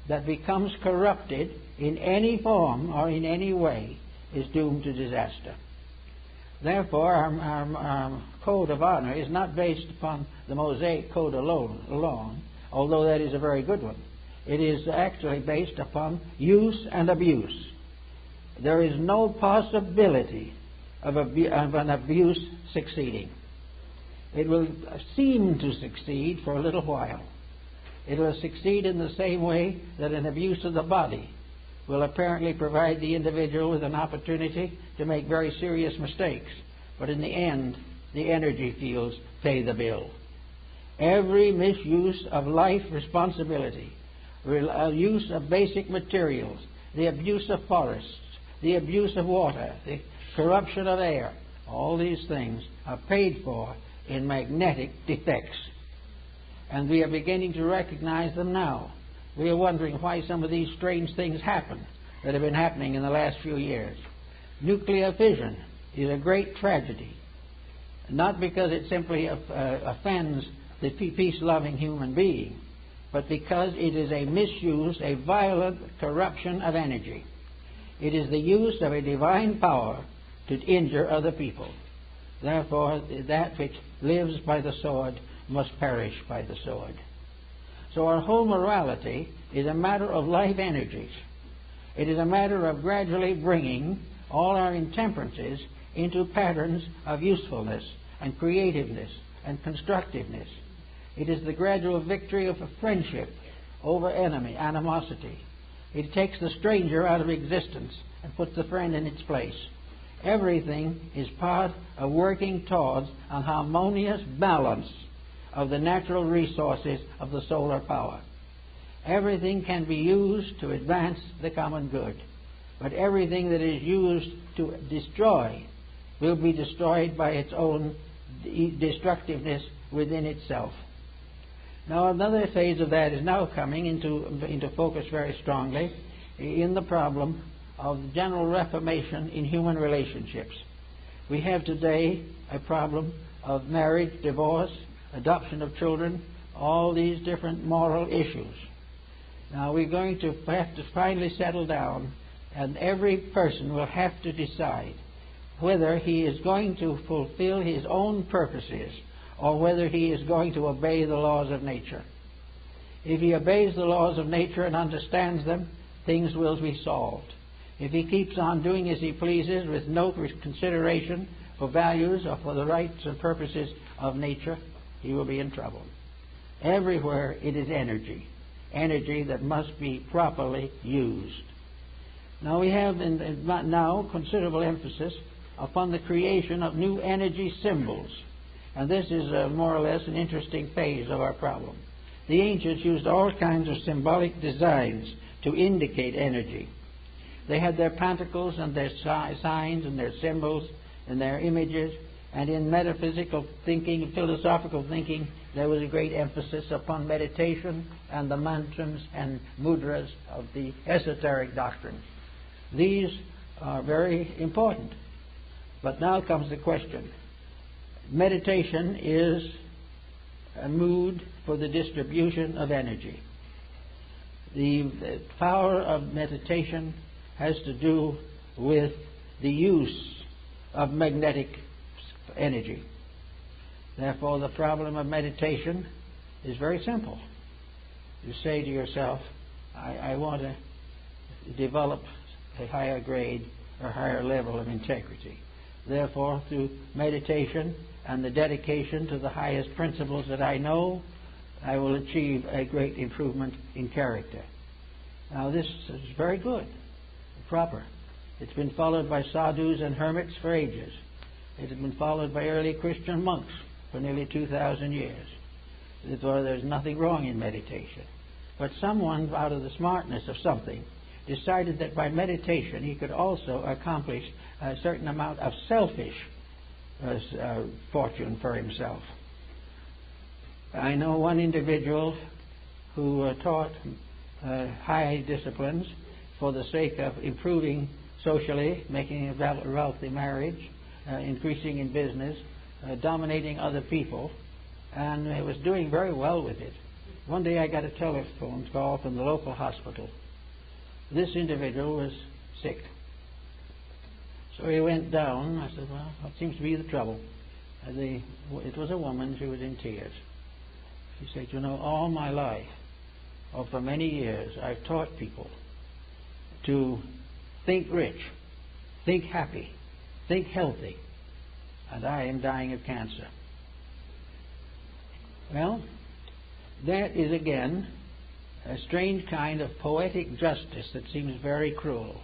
[SPEAKER 1] that becomes corrupted in any form or in any way is doomed to disaster. Therefore, our code of honor is not based upon the Mosaic Code alone, although that is a very good one. It is actually based upon use and abuse. There is no possibility of an abuse succeeding. It will seem to succeed for a little while. It will succeed in the same way that an abuse of the body will apparently provide the individual with an opportunity to make very serious mistakes. But in the end, the energy fields pay the bill. Every misuse of life responsibility, use of basic materials, the abuse of forests, the abuse of water, the corruption of air, all these things are paid for in magnetic defects. And we are beginning to recognize them now. We are wondering why some of these strange things happen that have been happening in the last few years. Nuclear fission is a great tragedy, not because it simply offends the peace-loving human being, but because it is a misuse, a violent corruption of energy. It is the use of a divine power to injure other people. Therefore, that which lives by the sword must perish by the sword. So our whole morality is a matter of life energies. It is a matter of gradually bringing all our intemperances into patterns of usefulness and creativeness and constructiveness. It is the gradual victory of a friendship over animosity. It takes the stranger out of existence and puts the friend in its place. Everything is part of working towards an harmonious balance of the natural resources of the solar power. Everything can be used to advance the common good, but everything that is used to destroy will be destroyed by its own destructiveness within itself. Now, another phase of that is now coming into focus very strongly in the problem of general reformation in human relationships. We have today a problem of marriage, divorce, adoption of children, all these different moral issues. Now, we're going to have to finally settle down, and every person will have to decide whether he is going to fulfill his own purposes or whether he is going to obey the laws of nature. If he obeys the laws of nature and understands them, things will be solved. If he keeps on doing as he pleases with no consideration for values or for the rights and purposes of nature, he will be in trouble. Everywhere it is energy that must be properly used. Now we have now considerable emphasis upon the creation of new energy symbols. And this is more or less an interesting phase of our problem. The ancients used all kinds of symbolic designs to indicate energy. They had their pentacles and their signs and their symbols and their images. And in metaphysical thinking, philosophical thinking, there was a great emphasis upon meditation and the mantras and mudras of the esoteric doctrines. These are very important. But now comes the question. Meditation is a mood for the distribution of energy. The power of meditation has to do with the use of magnetic energy. Therefore, the problem of meditation is very simple. You say to yourself, I want to develop a higher grade or higher level of integrity. Therefore, through meditation and the dedication to the highest principles that I know, I will achieve a great improvement in character. Now, this is very good, proper. It's been followed by sadhus and hermits for ages. It has been followed by early Christian monks for nearly 2,000 years. Therefore, there's nothing wrong in meditation. But someone, out of the smartness of something, decided that by meditation he could also accomplish a certain amount of selfish fortune for himself. I know one individual who taught high disciplines for the sake of improving socially, making a wealthy marriage, increasing in business, dominating other people, and was doing very well with it. One day I got a telephone call from the local hospital. This individual was sick. So he went down. I said, well, what seems to be the trouble? It was a woman. She was in tears. She said, you know, all my life, or for many years, I've taught people to think rich, think happy, think healthy, and I am dying of cancer. Well, that is again a strange kind of poetic justice that seems very cruel.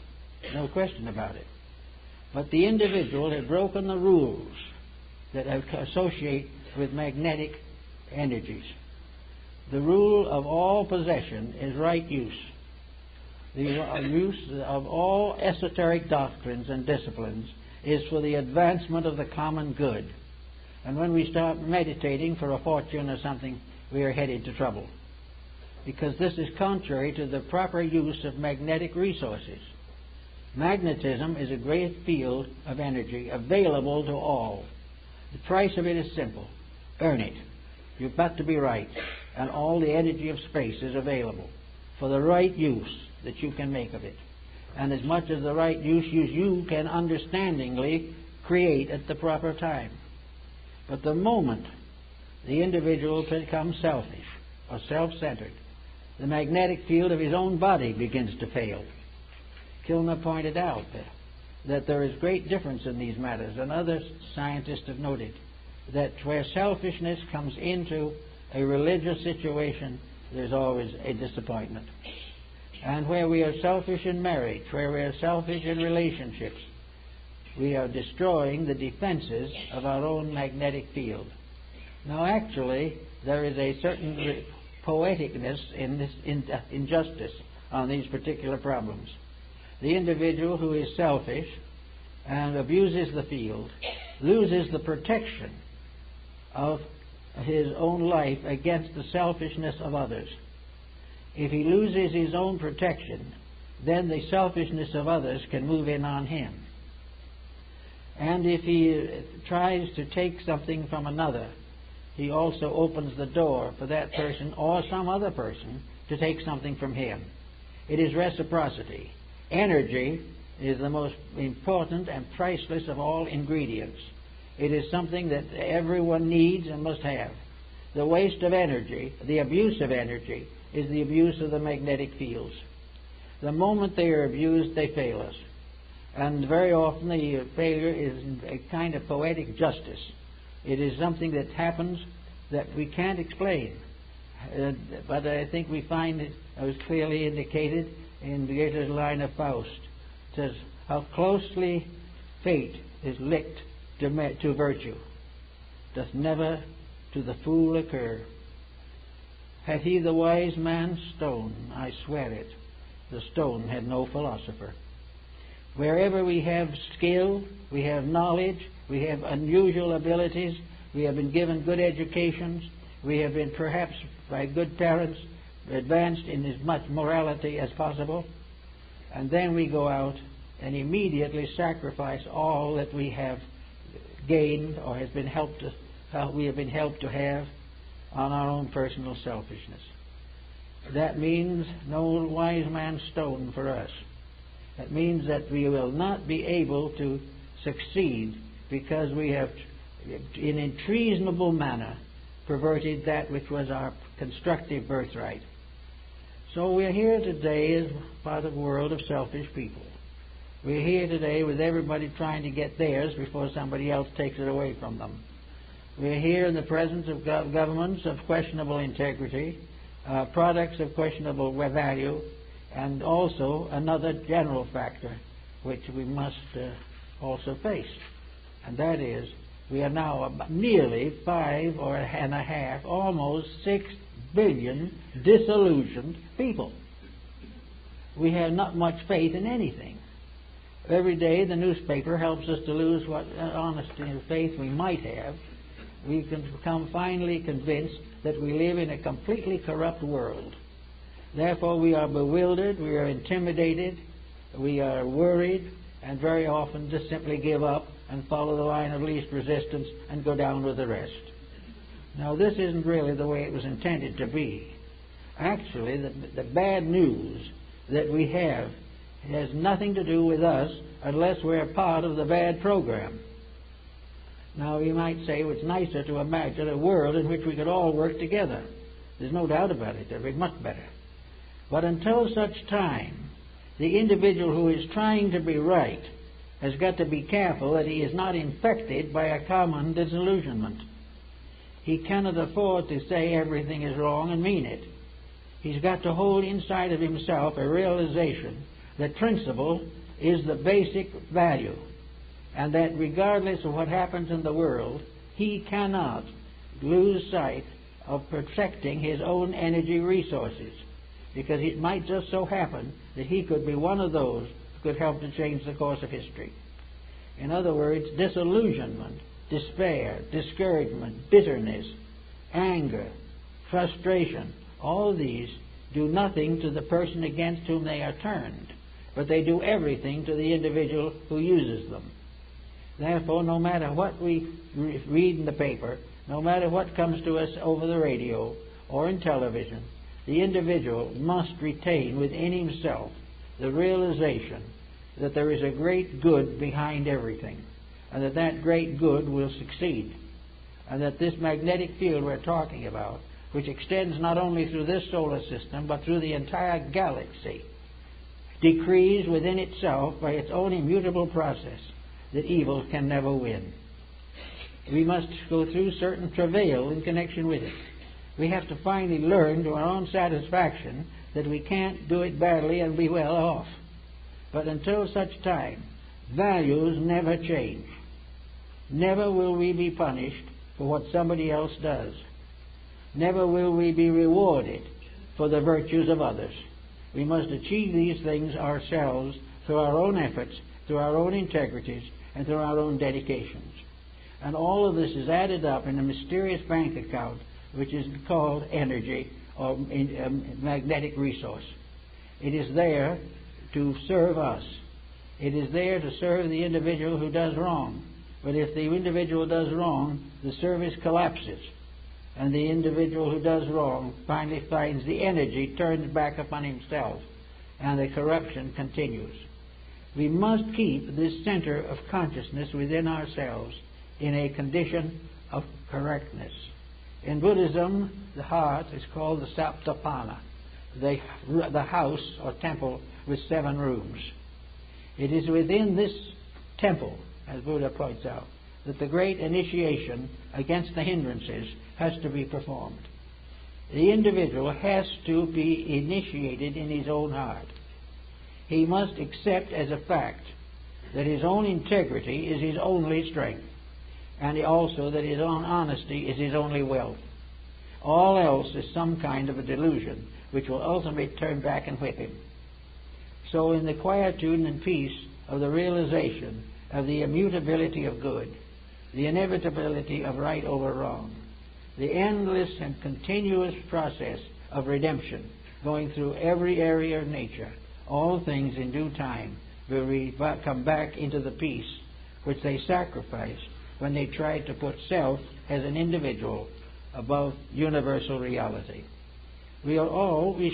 [SPEAKER 1] No question about it. But the individual had broken the rules that associate with magnetic energies. The rule of all possession is right use. The use of all esoteric doctrines and disciplines is for the advancement of the common good. And when we start meditating for a fortune or something,
[SPEAKER 2] we are headed to trouble. Because this is contrary to the proper use of magnetic resources. Magnetism is a great field of energy available to all. The price of it is simple. Earn it. You've got to be right. And all the energy of space is available for the right use that you can make of it. And as much as the right use you can understandingly create at the proper time. But the moment the individual becomes selfish or self-centered, the magnetic field of his own body begins to fail. Kilmer pointed out that there is great difference in these matters, and other scientists have noted that where selfishness comes into a religious situation, there's always a disappointment. And where we are selfish in marriage, where we are selfish in relationships, we are destroying the defenses of our own magnetic field. Now actually, there is a certain poeticness in this injustice on these particular problems. The individual who is selfish and abuses the field loses the protection of his own life against the selfishness of others. If he loses his own protection, then the selfishness of others can move in on him. And if he tries to take something from another, he also opens the door for that person or some other person to take something from him. It is reciprocity. Energy is the most important and priceless of all ingredients. It is something that everyone needs and must have. The waste of energy, the abuse of energy, is the abuse of the magnetic fields. The moment they are abused, they fail us. And very often the failure is a kind of poetic justice. It is something that happens that we can't explain. But I think we find it was clearly indicated in Goethe's line of Faust. It says, how closely fate is linked to virtue, doth never to the fool occur. Had he the wise man's stone, I swear it, the stone had no philosopher. Wherever we have skill, we have knowledge, we have unusual abilities, we have been given good educations, we have been perhaps by good parents advanced in as much morality as possible, and then we go out and immediately sacrifice all that we have gained or has been we have been helped to have on our own personal selfishness. That means no wise man's stone for us. That means that we will not be able to succeed because we have, in a treasonable manner, perverted that which was our constructive birthright. So we're here today as part of a world of selfish people. We're here today with everybody trying to get theirs before somebody else takes it away from them. We're here in the presence of governments of questionable integrity, products of questionable value, and also another general factor which we must also face. And that is, we are now nearly 5.5, almost 6 billion disillusioned people. We have not much faith in anything. Every day the newspaper helps us to lose what honesty and faith we might have. We can become finally convinced that we live in a completely corrupt world. Therefore we are bewildered, we are intimidated, we are worried, and very often just simply give up and follow the line of least resistance and go down with the rest. Now this isn't really the way it was intended to be. Actually, the bad news that we have has nothing to do with us unless we're part of the bad program. Now you might say, well, it's nicer to imagine a world in which we could all work together. There's no doubt about it. That would be much better. But until such time, the individual who is trying to be right has got to be careful that he is not infected by a common disillusionment. He cannot afford to say everything is wrong and mean it. He's got to hold inside of himself a realization that principle is the basic value, and that regardless of what happens in the world, he cannot lose sight of protecting his own energy resources, because it might just so happen that he could be one of those who could help to change the course of history. In other words, disillusionment, despair, discouragement, bitterness, anger, frustration, all these do nothing to the person against whom they are turned, but they do everything to the individual who uses them. Therefore, no matter what we read in the paper, no matter what comes to us over the radio or in television, the individual must retain within himself the realization that there is a great good behind everything, and that that great good will succeed, and that this magnetic field we're talking about, which extends not only through this solar system but through the entire galaxy, decrees within itself by its own immutable process that evil can never win. We must go through certain travail in connection with it. We have to finally learn to our own satisfaction that we can't do it badly and be well off. But until such time, values never change. Never will we be punished for what somebody else does. Never will we be rewarded for the virtues of others. We must achieve these things ourselves through our own efforts, through our own integrities, and through our own dedications. And all of this is added up in a mysterious bank account which is called energy or magnetic resource. It is there to serve us. It is there to serve the individual who does wrong. But if the individual does wrong, the service collapses, and the individual who does wrong finally finds the energy turns back upon himself, and the corruption continues. We must keep this center of consciousness within ourselves in a condition of correctness. In Buddhism, the heart is called the Saptapana, the house or temple with 7 rooms. It is within this temple, as Buddha points out, that the great initiation against the hindrances has to be performed. The individual has to be initiated in his own heart. He must accept as a fact that his own integrity is his only strength, and also that his own honesty is his only wealth. All else is some kind of a delusion which will ultimately turn back and whip him. So in the quietude and peace of the realization of the immutability of good, the inevitability of right over wrong, the endless and continuous process of redemption going through every area of nature, all things in due time will come back into the peace which they sacrificed when they tried to put self as an individual above universal reality. We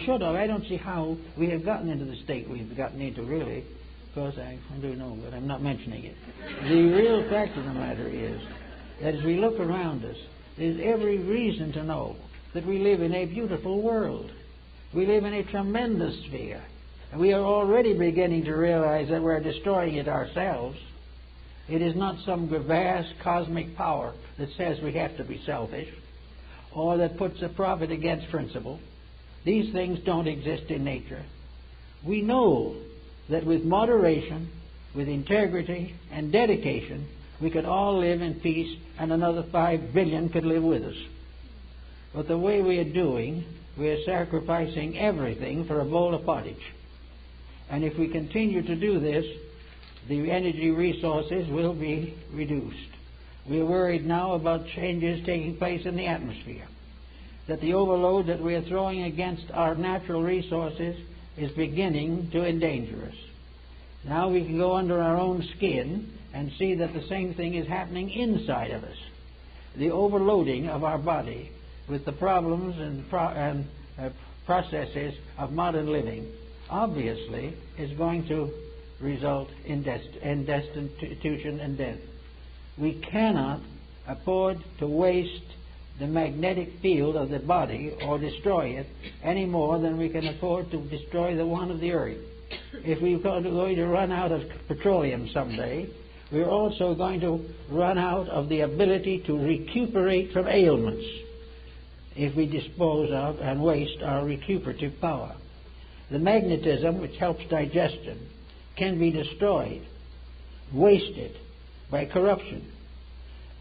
[SPEAKER 2] should have. I don't see how we have gotten into the state we've gotten into, really. Of course, I do know, but I'm not mentioning it. The real fact of the matter is that as we look around us, there's every reason to know that we live in a beautiful world. We live in a tremendous sphere. And we are already beginning to realize that we're destroying it ourselves. It is not some vast cosmic power that says we have to be selfish or that puts a profit against principle. These things don't exist in nature. We know that with moderation, with integrity and dedication, we could all live in peace and another 5 billion could live with us. But the way we are doing, we are sacrificing everything for a bowl of pottage. And if we continue to do this, the energy resources will be reduced. We are worried now about changes taking place in the atmosphere, that the overload that we are throwing against our natural resources is beginning to endanger us. Now we can go under our own skin and see that the same thing is happening inside of us. The overloading of our body with the problems and processes of modern living obviously is going to result in destitution and death. We cannot afford to waste the magnetic field of the body or destroy it any more than we can afford to destroy the one of the earth. If we're going to run out of petroleum someday, we're also going to run out of the ability to recuperate from ailments if we dispose of and waste our recuperative power. The magnetism which helps digestion can be destroyed, wasted by corruption.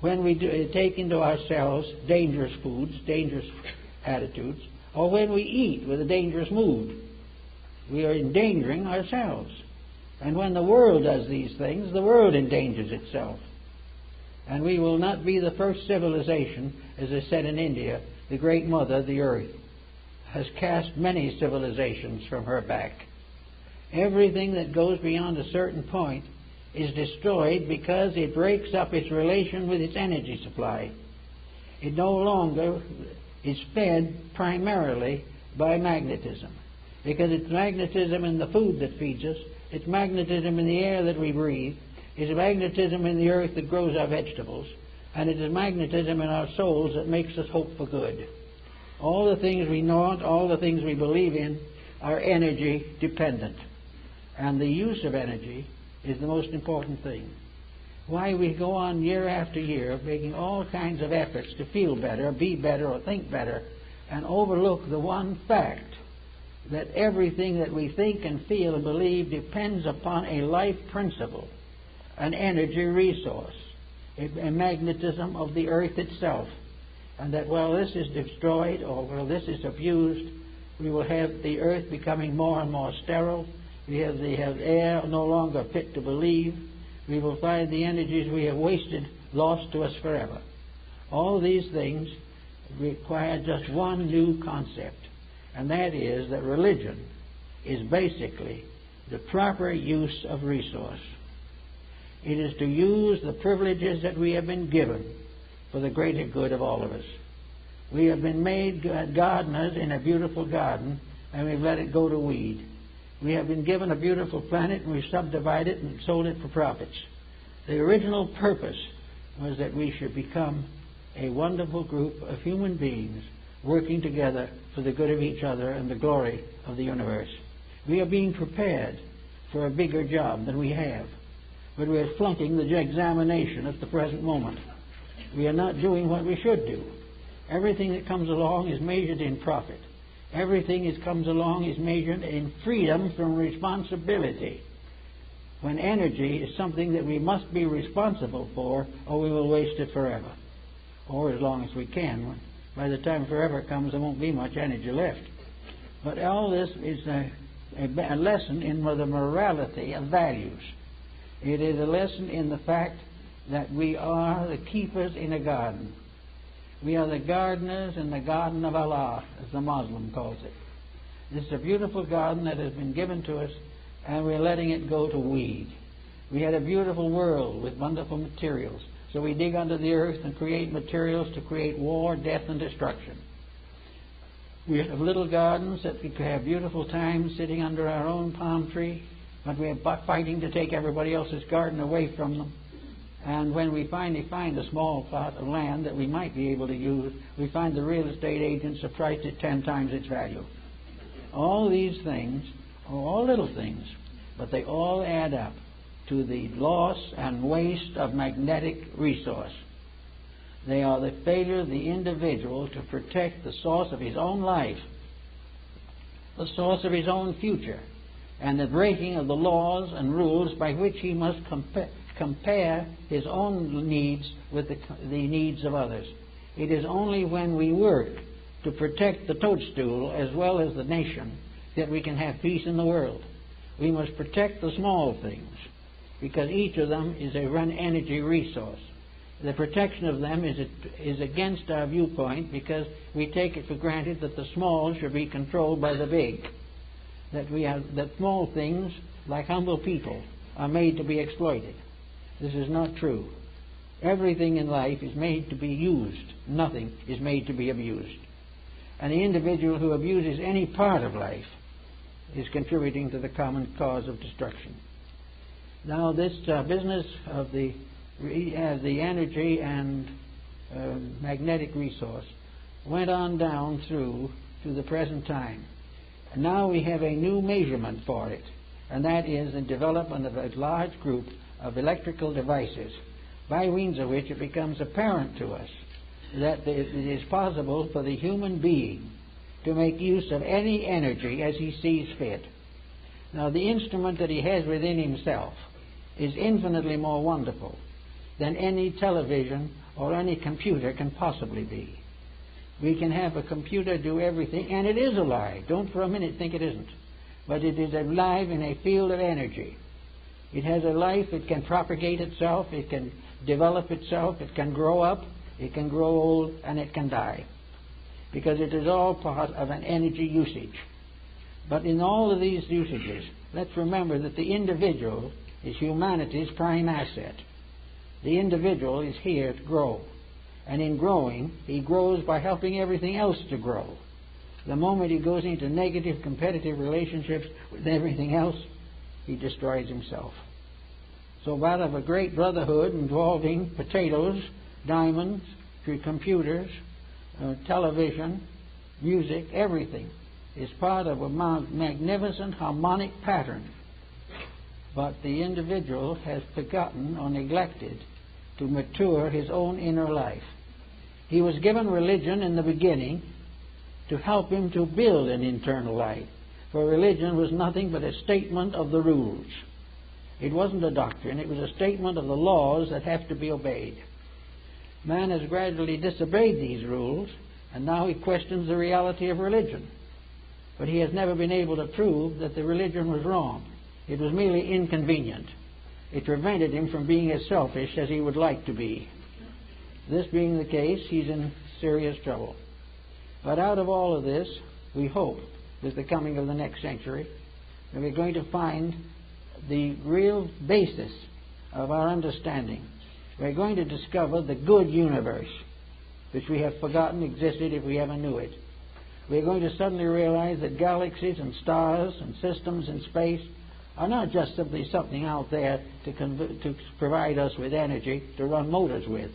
[SPEAKER 2] When we take into ourselves dangerous foods, dangerous attitudes, or when we eat with a dangerous mood, we are endangering ourselves. And when the world does these things, the world endangers itself. And we will not be the first civilization, as I said in India, the great mother, the earth, has cast many civilizations from her back. Everything that goes beyond a certain point is destroyed because it breaks up its relation with its energy supply. It no longer is fed primarily by magnetism, because it's magnetism in the food that feeds us, it's magnetism in the air that we breathe, it's magnetism in the earth that grows our vegetables, and it is magnetism in our souls that makes us hope for good. All the things we know, all the things we believe in, are energy dependent. And the use of energy is the most important thing. Why we go on year after year making all kinds of efforts to feel better, be better, or think better, and overlook the one fact that everything that we think and feel and believe depends upon a life principle, an energy resource, a magnetism of the earth itself. And that while this is destroyed or while this is abused, we will have the earth becoming more and more sterile. We have air no longer fit to believe. We will find the energies we have wasted lost to us forever. All these things require just one new concept, and that is that religion is basically the proper use of resource. It is to use the privileges that we have been given for the greater good of all of us. We have been made gardeners in a beautiful garden, and we've let it go to weed. We have been given a beautiful planet, and we've subdivided it and sold it for profits. The original purpose was that we should become a wonderful group of human beings working together for the good of each other and the glory of the universe. We are being prepared for a bigger job than we have, but we are flunking the examination at the present moment. We are not doing what we should do. Everything that comes along is measured in profit. Everything that comes along is measured in freedom from responsibility. When energy is something that we must be responsible for, or we will waste it forever, or as long as we can. By the time forever comes, there won't be much energy left. But all this is a lesson in the morality of values. It is a lesson in the fact that we are the keepers in a garden. We are the gardeners in the garden of Allah, as the Muslim calls it. This is a beautiful garden that has been given to us, and we're letting it go to weed. We had a beautiful world with wonderful materials, so we dig under the earth and create materials to create war, death, and destruction. We have little gardens that we could have beautiful times sitting under our own palm tree, but we're fighting to take everybody else's garden away from them. And when we finally find a small plot of land that we might be able to use, we find the real estate agents have priced it 10 times its value. All these things are all little things, but they all add up to the loss and waste of magnetic resource. They are the failure of the individual to protect the source of his own life, the source of his own future, and the breaking of the laws and rules by which he must compare his own needs with the needs of others. It is only when we work to protect the toadstool as well as the nation that we can have peace in the world. We must protect the small things because each of them is a energy resource. The protection of them is against our viewpoint because we take it for granted that the small should be controlled by the big. That small things, like humble people, are made to be exploited. This is not true. Everything in life is made to be used. Nothing is made to be abused. And the individual who abuses any part of life is contributing to the common cause of destruction. Now, this business of the energy and magnetic resource went on down through to the present time. And now we have a new measurement for it, and that is the development of a large group of electrical devices by means of which it becomes apparent to us that it is possible for the human being to make use of any energy as he sees fit. Now, the instrument that he has within himself is infinitely more wonderful than any television or any computer can possibly be. We can have a computer do everything, and it is alive. Don't for a minute think it isn't. But it is alive in a field of energy. It has a life, it can propagate itself, it can develop itself, it can grow up, it can grow old, and it can die. because it is all part of an energy usage. But in all of these usages, let's remember that the individual is humanity's prime asset. The individual is here to grow. And in growing, he grows by helping everything else to grow. The moment he goes into negative competitive relationships with everything else, he destroys himself. So out of a great brotherhood involving potatoes, diamonds, computers, television, music, everything is part of a magnificent harmonic pattern. But the individual has forgotten or neglected to mature his own inner life. He was given religion in the beginning to help him to build an internal life, for religion was nothing but a statement of the rules. It wasn't a doctrine, it was a statement of the laws that have to be obeyed. Man has gradually disobeyed these rules, and now he questions the reality of religion. But he has never been able to prove that the religion was wrong. It was merely inconvenient. It prevented him from being as selfish as he would like to be. This being the case, he's in serious trouble. But out of all of this, we hope, with the coming of the next century, that we're going to find the real basis of our understanding. We're going to discover the good universe, which we have forgotten existed if we ever knew it. We're going to suddenly realize that galaxies and stars and systems in space are not just simply something out there to provide us with energy to run motors with,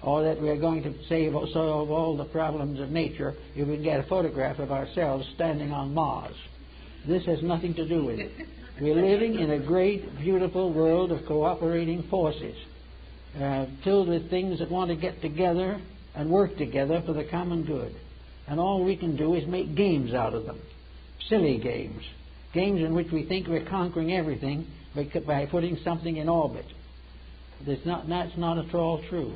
[SPEAKER 2] or that we're going to solve all the problems of nature if we can get a photograph of ourselves standing on Mars. This has nothing to do with it. We're living in a great, beautiful world of cooperating forces, filled with things that want to get together and work together for the common good. And all we can do is make games out of them. Silly games. Games in which we think we're conquering everything by putting something in orbit. That's not at all true.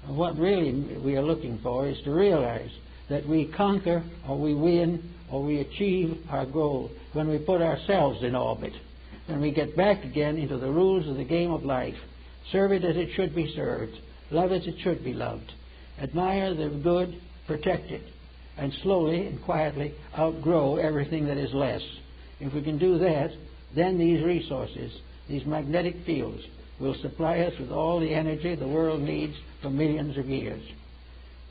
[SPEAKER 2] What really we are looking for is to realize that we conquer or we win or we achieve our goal when we put ourselves in orbit. When we get back again into the rules of the game of life. Serve it as it should be served. Love as it should be loved. Admire the good, protect it, and slowly and quietly outgrow everything that is less. If we can do that, then these resources, these magnetic fields, will supply us with all the energy the world needs for millions of years.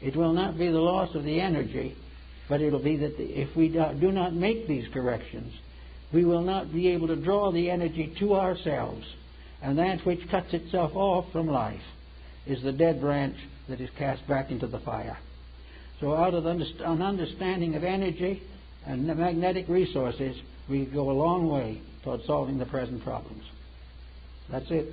[SPEAKER 2] It will not be the loss of the energy, but it will be that if we do not make these corrections, we will not be able to draw the energy to ourselves, and that which cuts itself off from life is the dead branch that is cast back into the fire. So out of an understanding of energy and the magnetic resources, we go a long way toward solving the present problems. That's it.